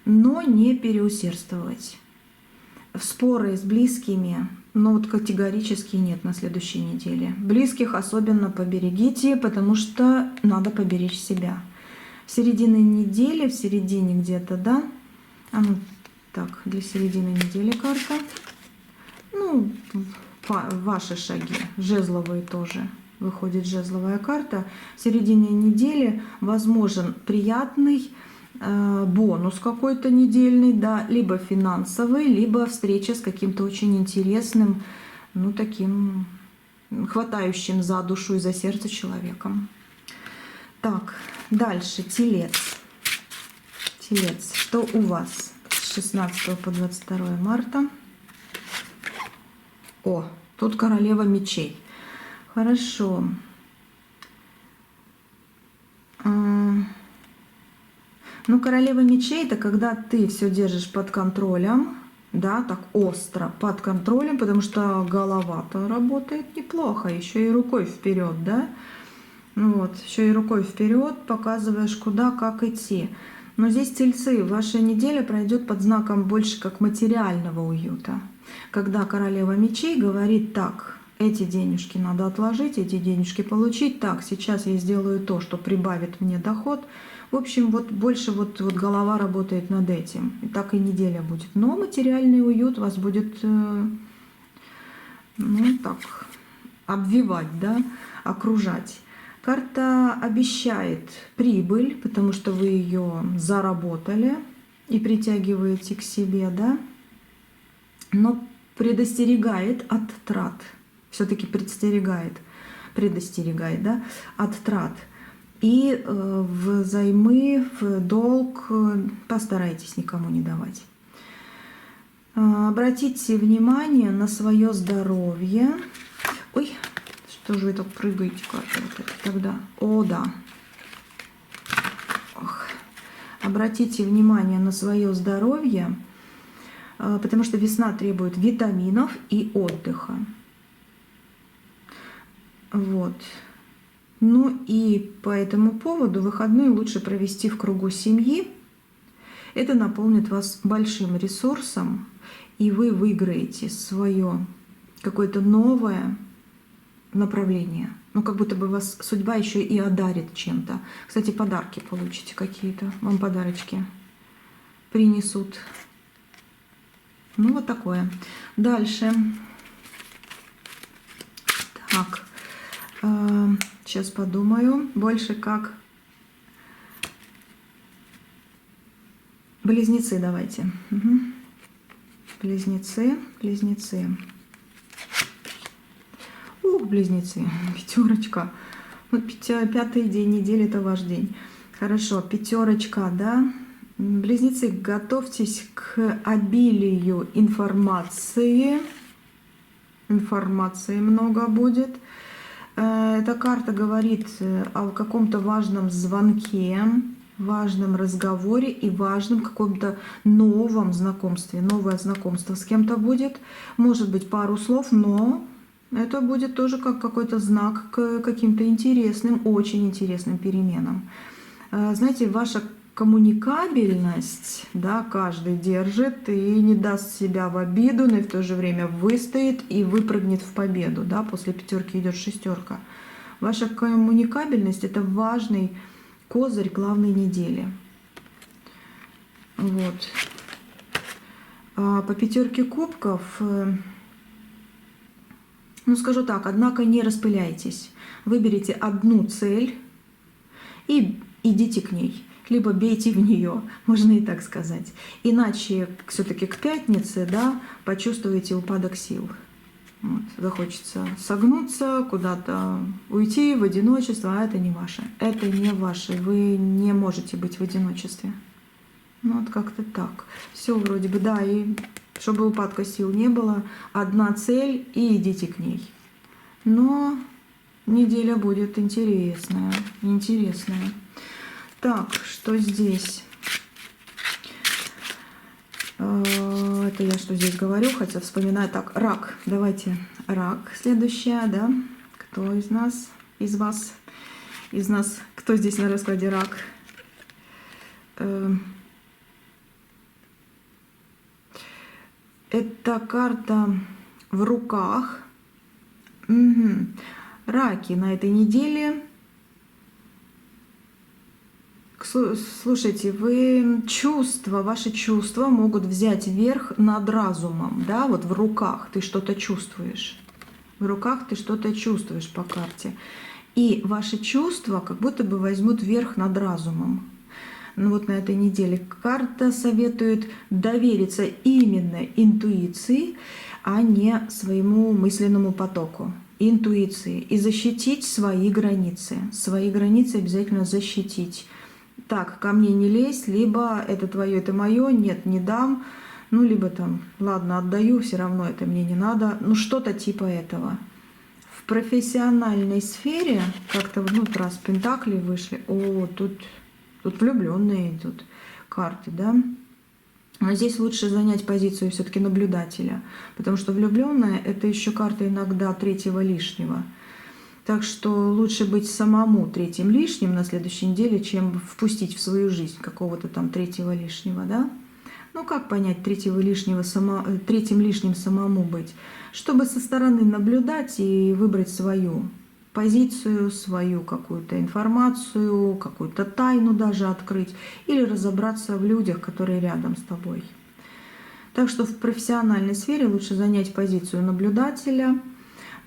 но не переусердствовать. В споры с близкими, но вот категорически нет на следующей неделе. Близких особенно поберегите, потому что надо поберечь себя. В середине недели, в середине где-то, да, так, для середины недели карта. Ну, ваши шаги, жезловые тоже. Выходит жезловая карта. В середине недели возможен приятный бонус какой-то недельный, да, либо финансовый, либо встреча с каким-то очень интересным, ну, таким хватающим за душу и за сердце человеком. Так, дальше, Телец. Телец, что у вас? С 16 по 22 марта. О, тут королева мечей. Хорошо. Ну, королева мечей – это когда ты все держишь под контролем, да, так остро под контролем, потому что голова-то работает неплохо, еще и рукой вперед, да. Вот, еще и рукой вперед показываешь, куда, как идти. Но здесь тельцы, ваша неделя пройдет под знаком больше как материального уюта. Когда королева мечей говорит так, эти денежки надо отложить, эти денежки получить, так, сейчас я сделаю то, что прибавит мне доход. В общем, вот больше вот голова работает над этим. И так и неделя будет. Но материальный уют вас будет, ну так, обвивать, да, окружать. Карта обещает прибыль, потому что вы ее заработали и притягиваете к себе, да, но предостерегает от трат. Все-таки предостерегает, да, от трат. И взаймы, в долг постарайтесь никому не давать. Обратите внимание на свое здоровье. Ой, что же вы так прыгаете, карта вот это тогда? О, да. Ох. Обратите внимание на свое здоровье, потому что весна требует витаминов и отдыха. Вот. Ну и по этому поводу выходные лучше провести в кругу семьи. Это наполнит вас большим ресурсом, и вы выиграете свое какое-то новое направление. Ну, как будто бы вас судьба еще и одарит чем-то. Кстати, подарки получите какие-то. Вам подарочки принесут. Ну, вот такое. Дальше. Так. Сейчас подумаю. Больше как близнецы давайте. Угу. Близнецы. Близнецы. Пятерочка. Вот пятый день недели — это ваш день. Хорошо, пятерочка, да? Близнецы, готовьтесь к обилию информации. Информации много будет. Эта карта говорит о каком-то важном звонке, важном разговоре и важном каком-то новом знакомстве. Новое знакомство с кем-то будет. Может быть, пару слов, но это будет тоже как какой-то знак к каким-то интересным, очень интересным переменам. Знаете, ваша коммуникабельность, да, каждый держит и не даст себя в обиду, но и в то же время выстоит и выпрыгнет в победу. Да, после пятерки идет шестерка. Ваша коммуникабельность — это важный козырь главной недели. Вот. А по пятерке кубков, ну скажу так, однако не распыляйтесь. Выберите одну цель и идите к ней. Либо бейте в нее, можно и так сказать. Иначе все-таки к пятнице, да, почувствуете упадок сил. Вот. Захочется согнуться, куда-то уйти в одиночество, а это не ваше. Это не ваше. Вы не можете быть в одиночестве. Ну вот как-то так. Все вроде бы, да, и чтобы упадка сил не было, одна цель и идите к ней. Но неделя будет интересная. Так, что здесь? Это я что здесь говорю, хотя вспоминаю. Так, рак. Давайте рак. Следующая, да? Кто из нас, из вас, из нас, кто здесь на раскладе рак? Это карта в руках. Угу. Раки на этой неделе. Слушайте, ваши чувства могут взять верх над разумом, да, вот в руках ты что-то чувствуешь. В руках ты что-то чувствуешь по карте. И ваши чувства как будто бы возьмут верх над разумом. Ну вот на этой неделе карта советует довериться именно интуиции, а не своему мысленному потоку. Интуиции. И защитить свои границы. Свои границы обязательно защитить. Так, ко мне не лезь, либо это твое, это мое, нет, не дам, ну, либо там, ладно, отдаю, все равно это мне не надо, ну, что-то типа этого. В профессиональной сфере как-то, ну, раз пентакли вышли, о, тут влюбленные идут карты, да. А здесь лучше занять позицию все-таки наблюдателя, потому что влюбленная — это еще карта иногда третьего лишнего. Так что лучше быть самому третьим лишним на следующей неделе, чем впустить в свою жизнь какого-то там третьего лишнего, да? Ну как понять третьим лишним самому быть? Чтобы со стороны наблюдать и выбрать свою позицию, свою какую-то информацию, какую-то тайну даже открыть или разобраться в людях, которые рядом с тобой. Так что в профессиональной сфере лучше занять позицию наблюдателя.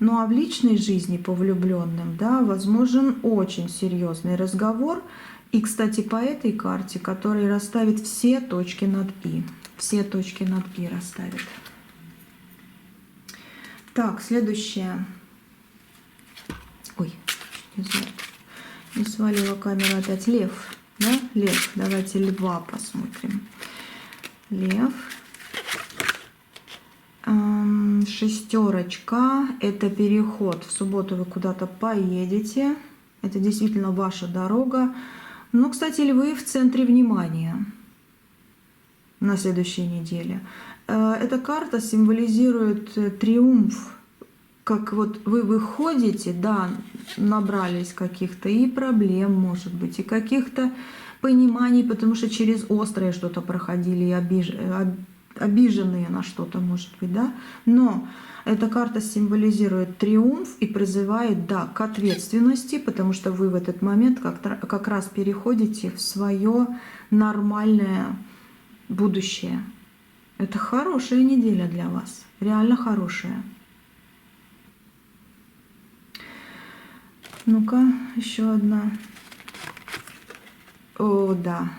Ну а в личной жизни по влюбленным, да, возможен очень серьезный разговор. И, кстати, по этой карте, который расставит все точки над «и». Все точки над «и» расставит. Так, следующее. Ой, И свалила камера опять. Лев, да? Лев. Давайте льва посмотрим. Лев. Шестерочка. Это переход. В субботу вы куда-то поедете. Это действительно ваша дорога. Но, кстати, львы в центре внимания на следующей неделе. Эта карта символизирует триумф. Как вот вы выходите, да, набрались каких-то и проблем, может быть, и каких-то пониманий, потому что через острое что-то проходили, и обиженные на что-то, может быть, да. Но эта карта символизирует триумф и призывает, да, к ответственности, потому что вы в этот момент как раз переходите в свое нормальное будущее. Это хорошая неделя для вас, реально хорошая. Ну-ка, еще одна. О, да,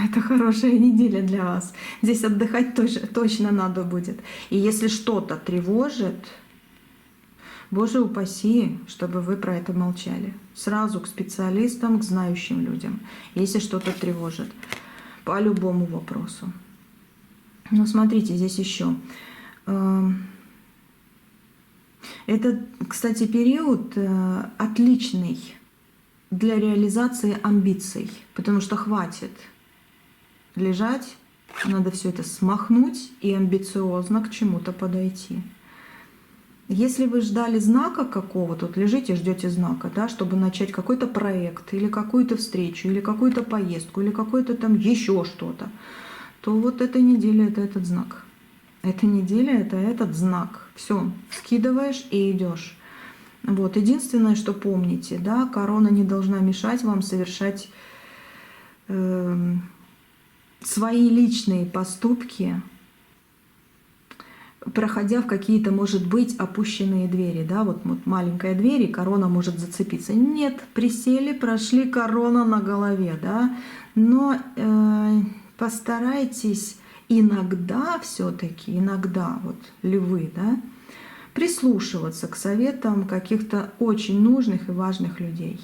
это хорошая неделя для вас. Здесь отдыхать тоже, точно надо будет. И если что-то тревожит, Боже упаси, чтобы вы про это молчали. Сразу к специалистам, к знающим людям, если что-то тревожит. По любому вопросу. Но смотрите, здесь еще. Это, кстати, период отличный для реализации амбиций, потому что хватит лежать, надо все это смахнуть и амбициозно к чему-то подойти. Если вы ждали знака какого-то, вот лежите, ждете знака, да, чтобы начать какой-то проект или какую-то встречу, или какую-то поездку, или какой-то там еще что-то, то вот эта неделя — это этот знак. Эта неделя — это этот знак. Все, скидываешь и идешь. Вот. Единственное, что помните, да, корона не должна мешать вам совершать свои личные поступки, проходя в какие-то, может быть, опущенные двери. Да? Вот маленькая дверь, и корона может зацепиться. Нет, присели, прошли, корона на голове. Да? Но постарайтесь иногда все-таки, иногда, вот львы, да, прислушиваться к советам каких-то очень нужных и важных людей,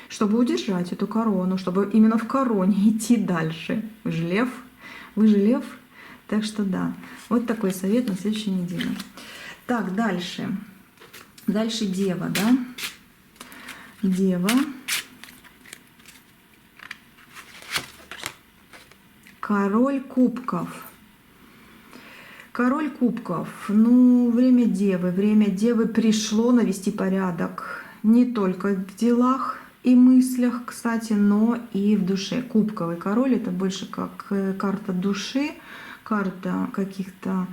чтобы удержать эту корону, чтобы именно в короне идти дальше. Вы же лев, так что да, вот такой совет на следующей неделе. Так, дальше Дева, да, Дева. Король кубков. Король кубков. Ну, время Девы пришло навести порядок не только в делах и мыслях, кстати, но и в душе. Кубковый король — это больше как карта души, карта каких-то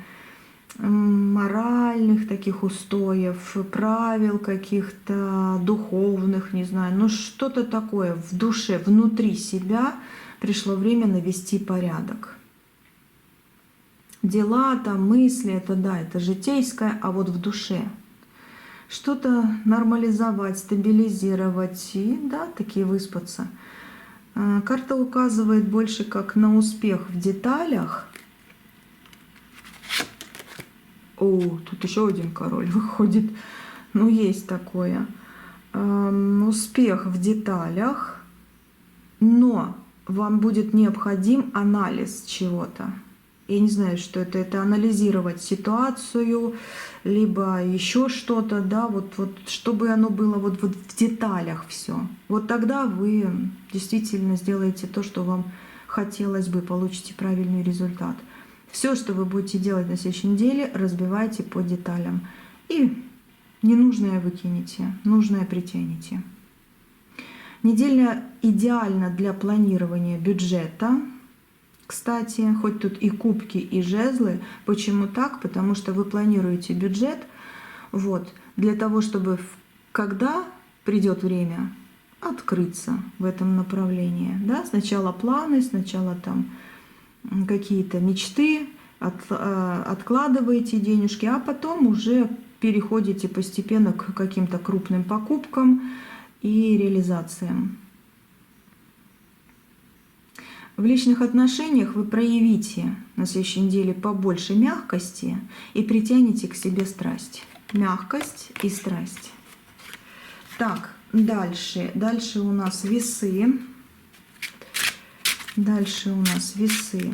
моральных таких устоев, правил каких-то духовных, не знаю, ну что-то такое в душе, внутри себя. Пришло время навести порядок. Дела, там, мысли, это да, это житейское, а вот в душе что-то нормализовать, стабилизировать и, да, таки выспаться. Карта указывает больше как на успех в деталях. О, тут еще один король выходит. Ну, есть такое. Успех в деталях, но вам будет необходим анализ чего-то. Я не знаю, что это анализировать ситуацию, либо еще что-то, да, вот чтобы оно было вот в деталях все. Вот тогда вы действительно сделаете то, что вам хотелось бы, получите правильный результат. Все, что вы будете делать на следующей неделе, разбивайте по деталям. И ненужное выкинете, нужное притянете. Неделя идеальна для планирования бюджета. Кстати, хоть тут и кубки, и жезлы. Почему так? Потому что вы планируете бюджет вот, для того, чтобы когда придет время открыться в этом направлении. Да? Сначала планы, сначала там какие-то мечты, откладываете денежки, а потом уже переходите постепенно к каким-то крупным покупкам и реализациям. В личных отношениях вы проявите на следующей неделе побольше мягкости и притянете к себе страсть. Мягкость и страсть. Так, Дальше у нас весы. Дальше у нас весы.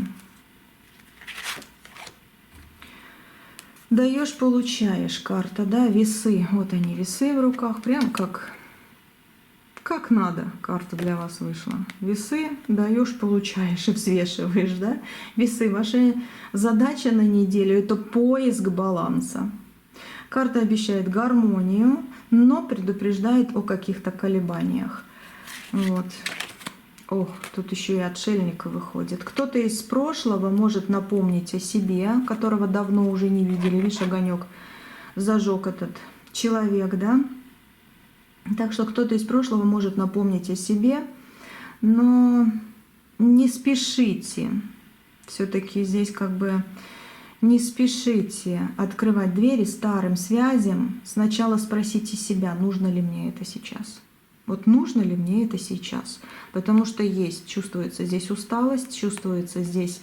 Даешь, получаешь, карта, да, весы. Вот они, весы в руках, прям как надо карта для вас вышла. Весы даешь, получаешь и взвешиваешь, да. Весы. Ваша задача на неделю — это поиск баланса. Карта обещает гармонию, но предупреждает о каких-то колебаниях. Вот. Ох, тут еще и отшельник выходит. Кто-то из прошлого может напомнить о себе, которого давно уже не видели. Видишь, огонек зажег этот человек, да? Так что кто-то из прошлого может напомнить о себе, но не спешите. Все-таки здесь как бы не спешите открывать двери старым связям. Сначала спросите себя, нужно ли мне это сейчас. Вот нужно ли мне это сейчас? Потому что чувствуется здесь усталость, чувствуется здесь,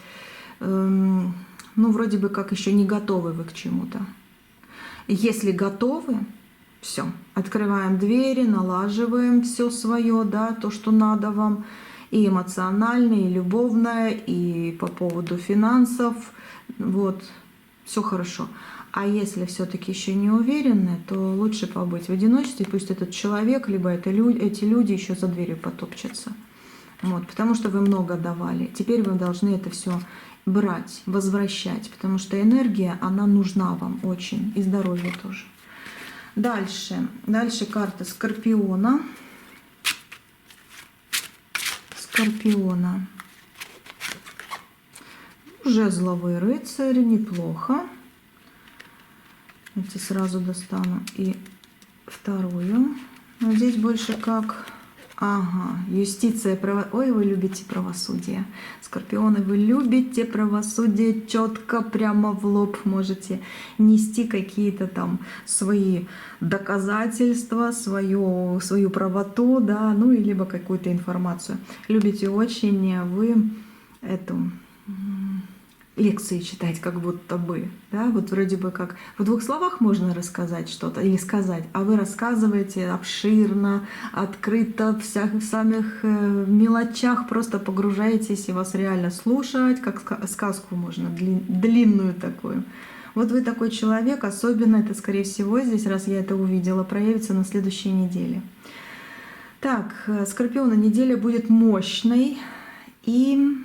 ну, вроде бы как еще не готовы вы к чему-то. Если готовы, все, открываем двери, налаживаем все свое, да, то, что надо вам, и эмоциональное, и любовное, и по поводу финансов, вот, все хорошо. А если все-таки еще не уверены, то лучше побыть в одиночестве, пусть этот человек, либо эти люди еще за дверью потопчутся. Вот, потому что вы много давали. Теперь вы должны это все брать, возвращать, потому что энергия, она нужна вам очень, и здоровье тоже. Дальше карта Скорпиона. Скорпиона. Жезловый рыцарь, неплохо. Эти сразу достану и вторую. Но здесь больше как... Ага, юстиция, Ой, вы любите правосудие. Скорпионы, вы любите правосудие, четко, прямо в лоб можете нести какие-то там свои доказательства, свою правоту, да, ну и либо какую-то информацию. Любите очень вы эту... лекции читать, как будто бы, да, вот вроде бы как в двух словах можно рассказать что-то или сказать, а вы рассказываете обширно, открыто, в самых мелочах просто погружаетесь, и вас реально слушать, как сказку можно, длинную такую. Вот вы такой человек, особенно это, скорее всего, здесь, раз я это увидела, проявится на следующей неделе. Так, Скорпиона, неделя будет мощной и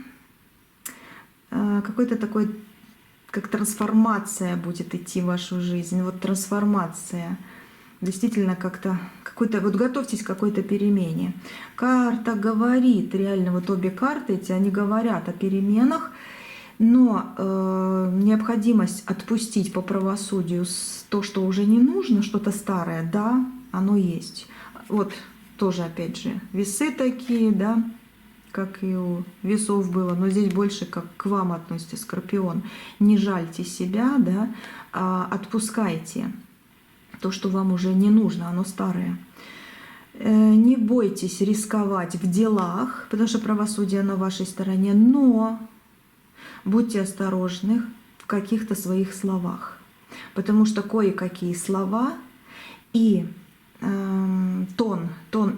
какой-то такой, как трансформация будет идти в вашу жизнь. Вот трансформация. Действительно как-то, вот готовьтесь к какой-то перемене. Карта говорит, реально вот обе карты эти, они говорят о переменах, но необходимость отпустить по правосудию то, что уже не нужно, что-то старое, да, оно есть. Вот тоже, опять же, весы такие, да, как и у весов было, но здесь больше как к вам относится Скорпион. Не жальте себя, да, а отпускайте то, что вам уже не нужно, оно старое. Не бойтесь рисковать в делах, потому что правосудие на вашей стороне, но будьте осторожны в каких-то своих словах, потому что кое-какие слова и тон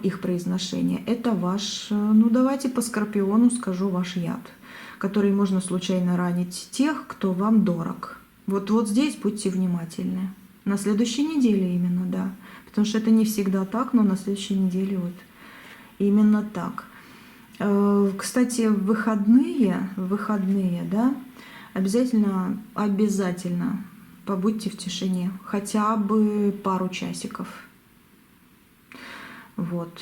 их произношения — это ваш, ну давайте по Скорпиону скажу, ваш яд, который можно случайно ранить тех, кто вам дорог. Вот здесь будьте внимательны. На следующей неделе именно, да. Потому что это не всегда так, но на следующей неделе вот именно так. Кстати, в выходные, да, обязательно побудьте в тишине, хотя бы пару часиков. Вот.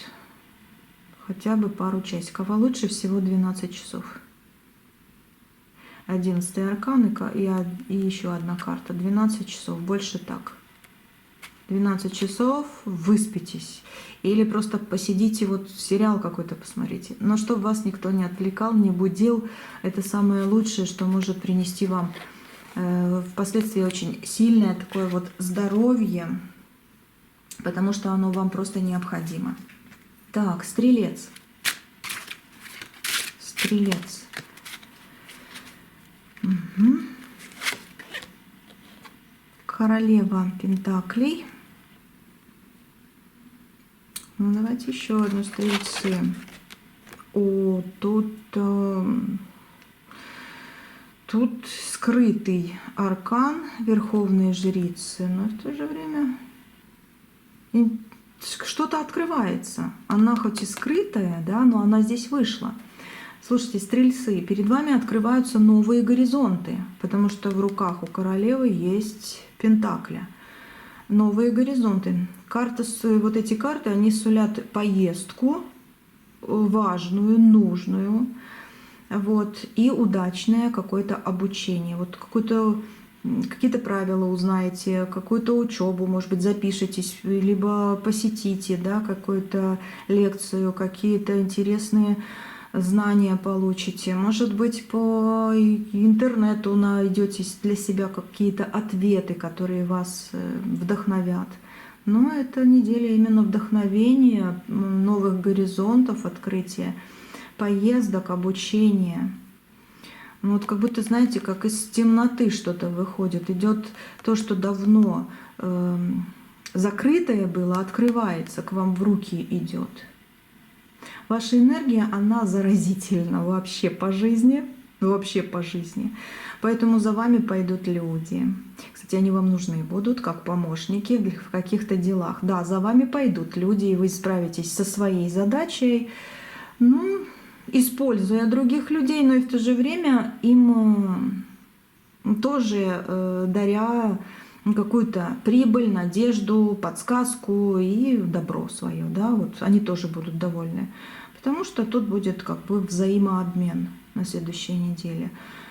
Хотя бы пару часиков, а лучше всего 12 часов. 11-й аркан и еще одна карта. 12 часов, больше так. 12 часов, выспитесь. Или просто посидите, вот сериал какой-то посмотрите. Но чтобы вас никто не отвлекал, не будил, это самое лучшее, что может принести вам впоследствии очень сильное такое вот здоровье, потому что оно вам просто необходимо. Так, Стрелец. Стрелец. Угу. Королева Пентаклей. Ну, давайте еще одну, стрельцы. О, тут скрытый аркан Верховной Жрицы, но в то же время что-то открывается. Она хоть и скрытая, да, но она здесь вышла. Слушайте, стрельцы, перед вами открываются новые горизонты, потому что в руках у королевы есть пентакли. Новые горизонты. Вот эти карты, они сулят поездку важную, нужную, вот, и удачное какое-то обучение. Вот какие-то правила узнаете, какую-то учебу, может быть, запишитесь, либо посетите, да, какую-то лекцию, какие-то интересные знания получите. Может быть, по интернету найдете для себя какие-то ответы, которые вас вдохновят. Но это неделя именно вдохновения, новых горизонтов, открытия, поездок, обучения. Ну, вот как будто, знаете, как из темноты что-то выходит. Идет то, что давно закрытое было, открывается, к вам в руки идет. Ваша энергия, она заразительна вообще по жизни. Вообще по жизни. Поэтому за вами пойдут люди. Кстати, они вам нужны будут как помощники в каких-то делах. Да, за вами пойдут люди, и вы справитесь со своей задачей, ну, используя других людей, но и в то же время им тоже даря какую-то прибыль, надежду, подсказку и добро свое. Да? Вот они тоже будут довольны. Потому что тут будет как бы взаимообмен на следующей неделе.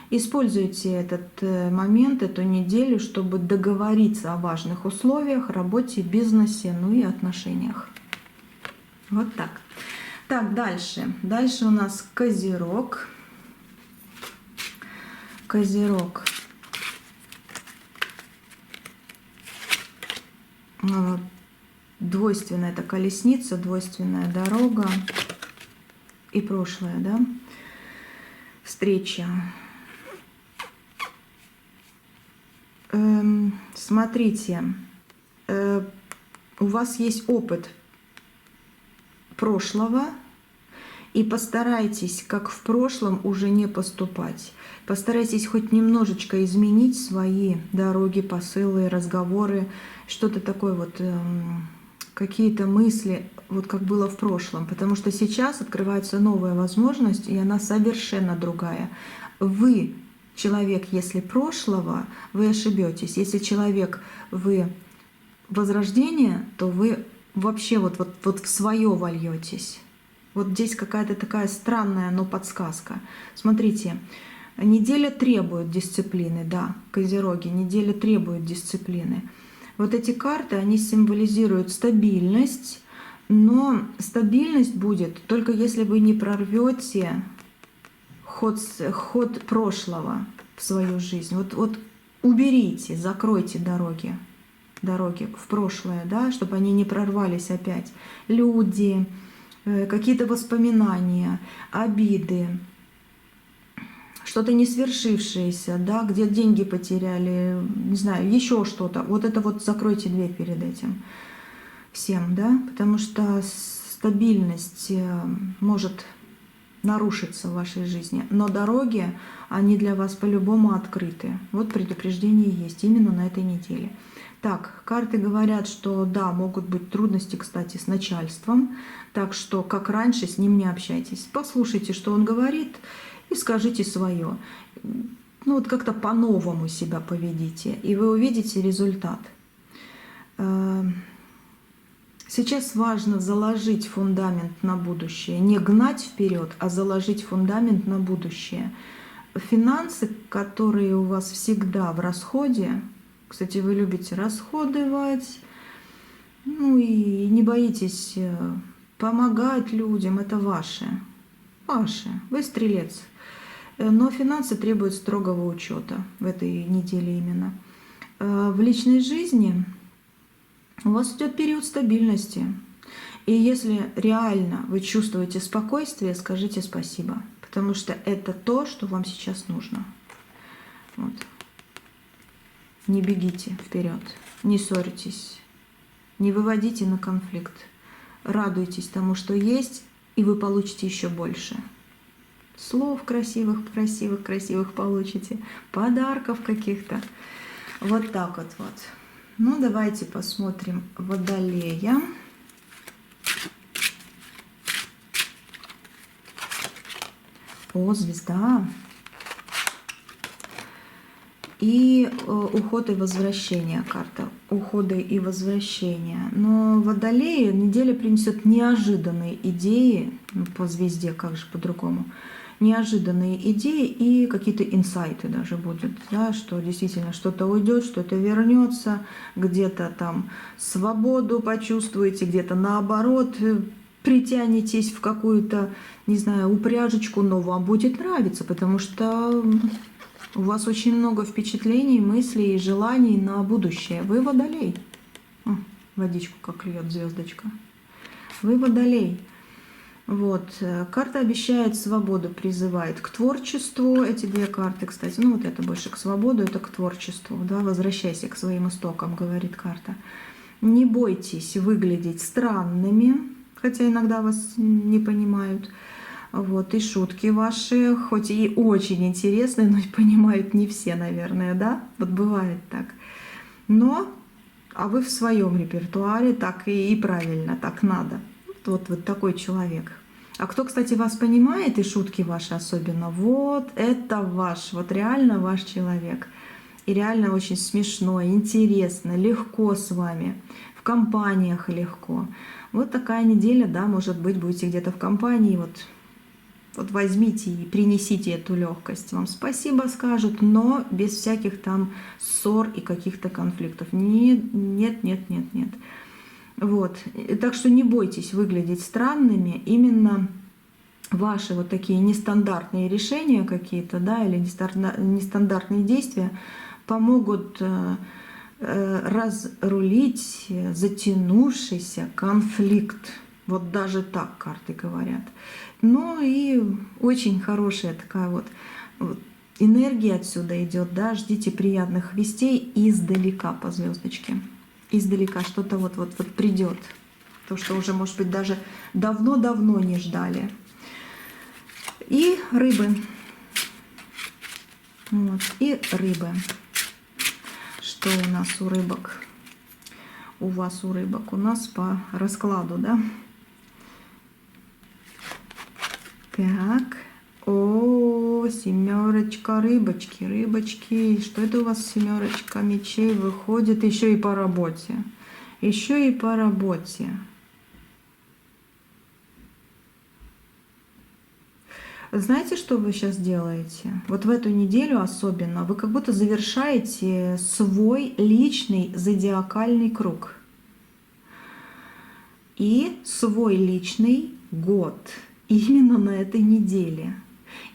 Используйте этот момент, эту неделю, чтобы договориться о важных условиях, работе, бизнесе, ну и отношениях. Вот так. Так, дальше. Дальше у нас Козерог. Козерог. Двойственная это колесница, двойственная дорога и прошлое, да? Встреча. Смотрите, у вас есть опыт прошлого, и постарайтесь, как в прошлом, уже не поступать. Постарайтесь хоть немножечко изменить свои дороги, посылы, разговоры, что-то такое вот, какие-то мысли, вот как было в прошлом. Потому что сейчас открывается новая возможность, и она совершенно другая. Вы человек, если прошлого, вы ошибетесь. Если человек, вы возрождение, то вы вообще вот в свое вольетесь. Вот здесь какая-то такая странная, но подсказка. Смотрите, неделя требует дисциплины, да, Козероги, неделя требует дисциплины. Вот эти карты, они символизируют стабильность, но стабильность будет только если вы не прорвете ход прошлого в свою жизнь. Вот уберите, закройте дороги в прошлое, да, чтобы они не прорвались опять. Люди, какие-то воспоминания, обиды, что-то не свершившееся, да, где деньги потеряли, не знаю, еще что-то. Вот это вот закройте дверь перед этим всем, да, потому что стабильность может нарушиться в вашей жизни. Но дороги, они для вас по-любому открыты. Вот предупреждение есть именно на этой неделе. Так, карты говорят, что да, могут быть трудности, кстати, с начальством. Так что, как раньше, с ним не общайтесь. Послушайте, что он говорит, и скажите свое. Ну вот как-то по-новому себя поведите, и вы увидите результат. Сейчас важно заложить фундамент на будущее. Не гнать вперед, а заложить фундамент на будущее. Финансы, которые у вас всегда в расходе, кстати, вы любите расходовать, ну и не боитесь помогать людям, это ваше. Вы стрелец. Но финансы требуют строгого учета в этой неделе именно. В личной жизни у вас идет период стабильности. И если реально вы чувствуете спокойствие, скажите спасибо. Потому что это то, что вам сейчас нужно. Вот. Не бегите вперед, не ссорьтесь, не выводите на конфликт. радуйтесь тому, что есть, и вы получите еще больше. Слов красивых, красивых, красивых получите, подарков каких-то. Вот так вот. Ну, давайте посмотрим Водолея. О, звезда. И уход и возвращение карта. Ухода и возвращения. Но Водолеи неделя принесет неожиданные идеи. По звезде, как же по-другому. Неожиданные идеи и какие-то инсайты даже будут. Да, что действительно что-то уйдет, что-то вернется. Где-то там свободу почувствуете, где-то наоборот притянетесь в какую-то, не знаю, упряжечку, но вам будет нравиться, потому что у вас очень много впечатлений, мыслей и желаний на будущее. Вы Водолей. О, водичку как льет звездочка. Вы Водолей. Вот. Карта обещает свободу, призывает к творчеству. Эти две карты, кстати, ну вот это больше к свободу, это к творчеству. Да? Возвращайся к своим истокам, говорит карта. Не бойтесь выглядеть странными, хотя иногда вас не понимают. Вот, и шутки ваши, хоть и очень интересные, но понимают не все, наверное, да? Вот бывает так. Но, а вы в своем репертуаре, так и правильно, так надо. Вот такой человек. А кто, кстати, вас понимает, и шутки ваши особенно, вот это ваш, вот реально ваш человек. И реально очень смешно, интересно, легко с вами, в компаниях легко. Вот такая неделя, да, может быть, будете где-то в компании, вот возьмите и принесите эту легкость. Вам спасибо скажут, но без всяких там ссор и каких-то конфликтов. Нет. Вот. Так что не бойтесь выглядеть странными. Именно ваши вот такие нестандартные решения какие-то, да, или нестандартные действия помогут разрулить затянувшийся конфликт. Вот даже так карты говорят. Ну и очень хорошая такая вот энергия отсюда идет, да, ждите приятных вестей издалека по звездочке. Издалека что-то вот придет. То, что уже, может быть, даже давно-давно не ждали. И рыбы. Вот. И рыбы. Что у нас у рыбок? У вас у рыбок. У нас по раскладу, да? Так. О, семерочка, рыбочки, рыбочки. Что это у вас семерочка мечей выходит? Еще и по работе. Еще и по работе. Знаете, что вы сейчас делаете? Вот в эту неделю особенно вы как будто завершаете свой личный зодиакальный круг. И свой личный год. Именно на этой неделе.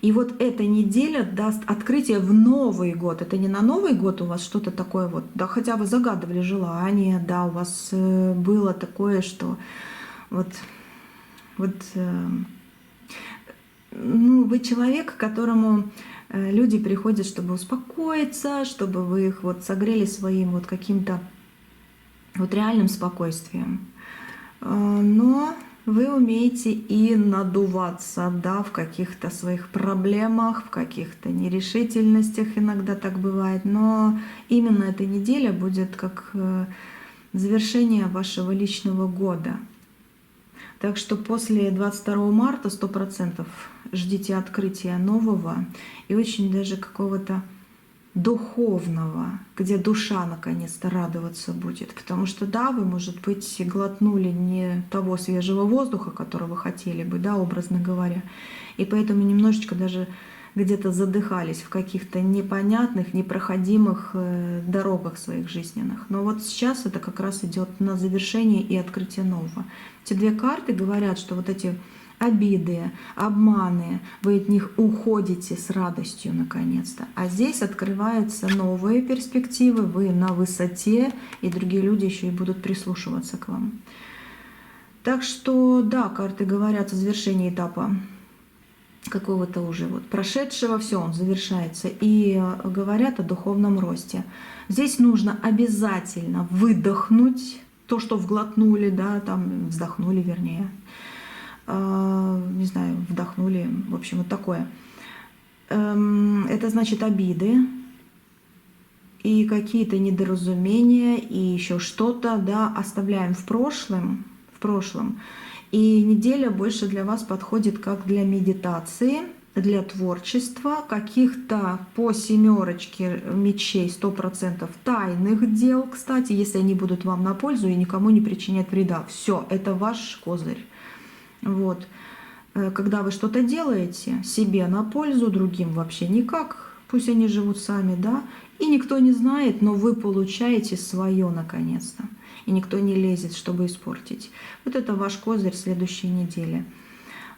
И вот эта неделя даст открытие в Новый год. Это не на Новый год у вас что-то такое вот, да, хотя вы загадывали желание, да, у вас было такое, что ну, вы человек, к которому люди приходят, чтобы успокоиться, чтобы вы их вот согрели своим вот каким-то вот реальным спокойствием. Но вы умеете и надуваться, да, в каких-то своих проблемах, в каких-то нерешительностях, иногда так бывает. Но именно эта неделя будет как завершение вашего личного года. Так что после 22 марта 100% ждите открытия нового и очень даже какого-то духовного, где душа наконец-то радоваться будет. Потому что, да, вы, может быть, глотнули не того свежего воздуха, которого вы хотели бы, да, образно говоря. И поэтому немножечко даже где-то задыхались в каких-то непонятных, непроходимых дорогах своих жизненных. Но вот сейчас это как раз идет на завершение и открытие нового. Эти две карты говорят, что вот эти обиды, обманы, вы от них уходите с радостью наконец-то. А здесь открываются новые перспективы, вы на высоте, и другие люди еще и будут прислушиваться к вам. Так что, да, карты говорят о завершении этапа какого-то уже вот прошедшего, все, он завершается, и говорят о духовном росте. Здесь нужно обязательно выдохнуть то, что вглотнули, да, там вздохнули, вернее, не знаю, вдохнули, в общем, вот такое. Это значит обиды и какие-то недоразумения, и еще что-то, да, оставляем в прошлом. И неделя больше для вас подходит как для медитации, для творчества, каких-то по семерочке мечей 100% тайных дел, кстати, если они будут вам на пользу и никому не причинять вреда. Все, это ваш козырь. Вот. Когда вы что-то делаете себе на пользу, другим вообще никак, пусть они живут сами, да, и никто не знает, но вы получаете свое наконец-то. И никто не лезет, чтобы испортить. Вот это ваш козырь следующей недели.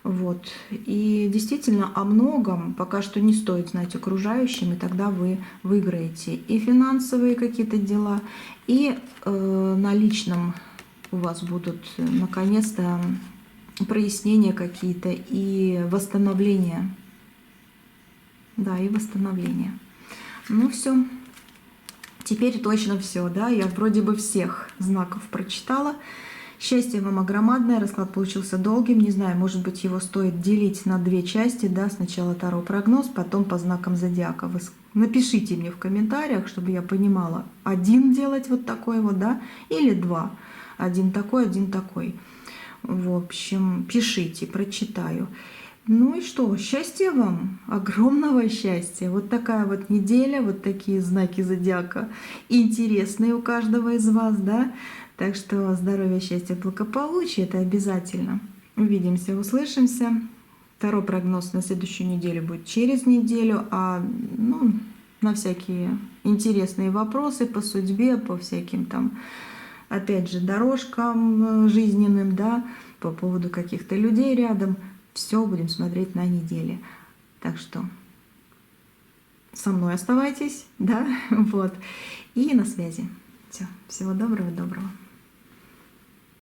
Вот. И действительно о многом пока что не стоит знать окружающим, и тогда вы выиграете и финансовые какие-то дела, и на личном у вас будут наконец-то прояснения какие-то и восстановления. Да, и восстановление. Ну все. Теперь точно все, да, я вроде бы всех знаков прочитала. Счастье вам огромадное, расклад получился долгим, не знаю, может быть, его стоит делить на две части, да, сначала Таро прогноз, потом по знакам зодиака. Вы напишите мне в комментариях, чтобы я понимала, один делать вот такой вот, да, или два, один такой. В общем, пишите, прочитаю. Ну и что, счастья вам, огромного счастья. Вот такая вот неделя, вот такие знаки зодиака интересные у каждого из вас, да. Так что здоровья, счастья, благополучия, это обязательно. Увидимся, услышимся. Второй прогноз на следующую неделю будет через неделю, а на всякие интересные вопросы по судьбе, по всяким там, опять же, дорожкам жизненным, да, по поводу каких-то людей рядом. Все будем смотреть на неделе. Так что со мной оставайтесь, да, вот, и на связи. Все, всего доброго.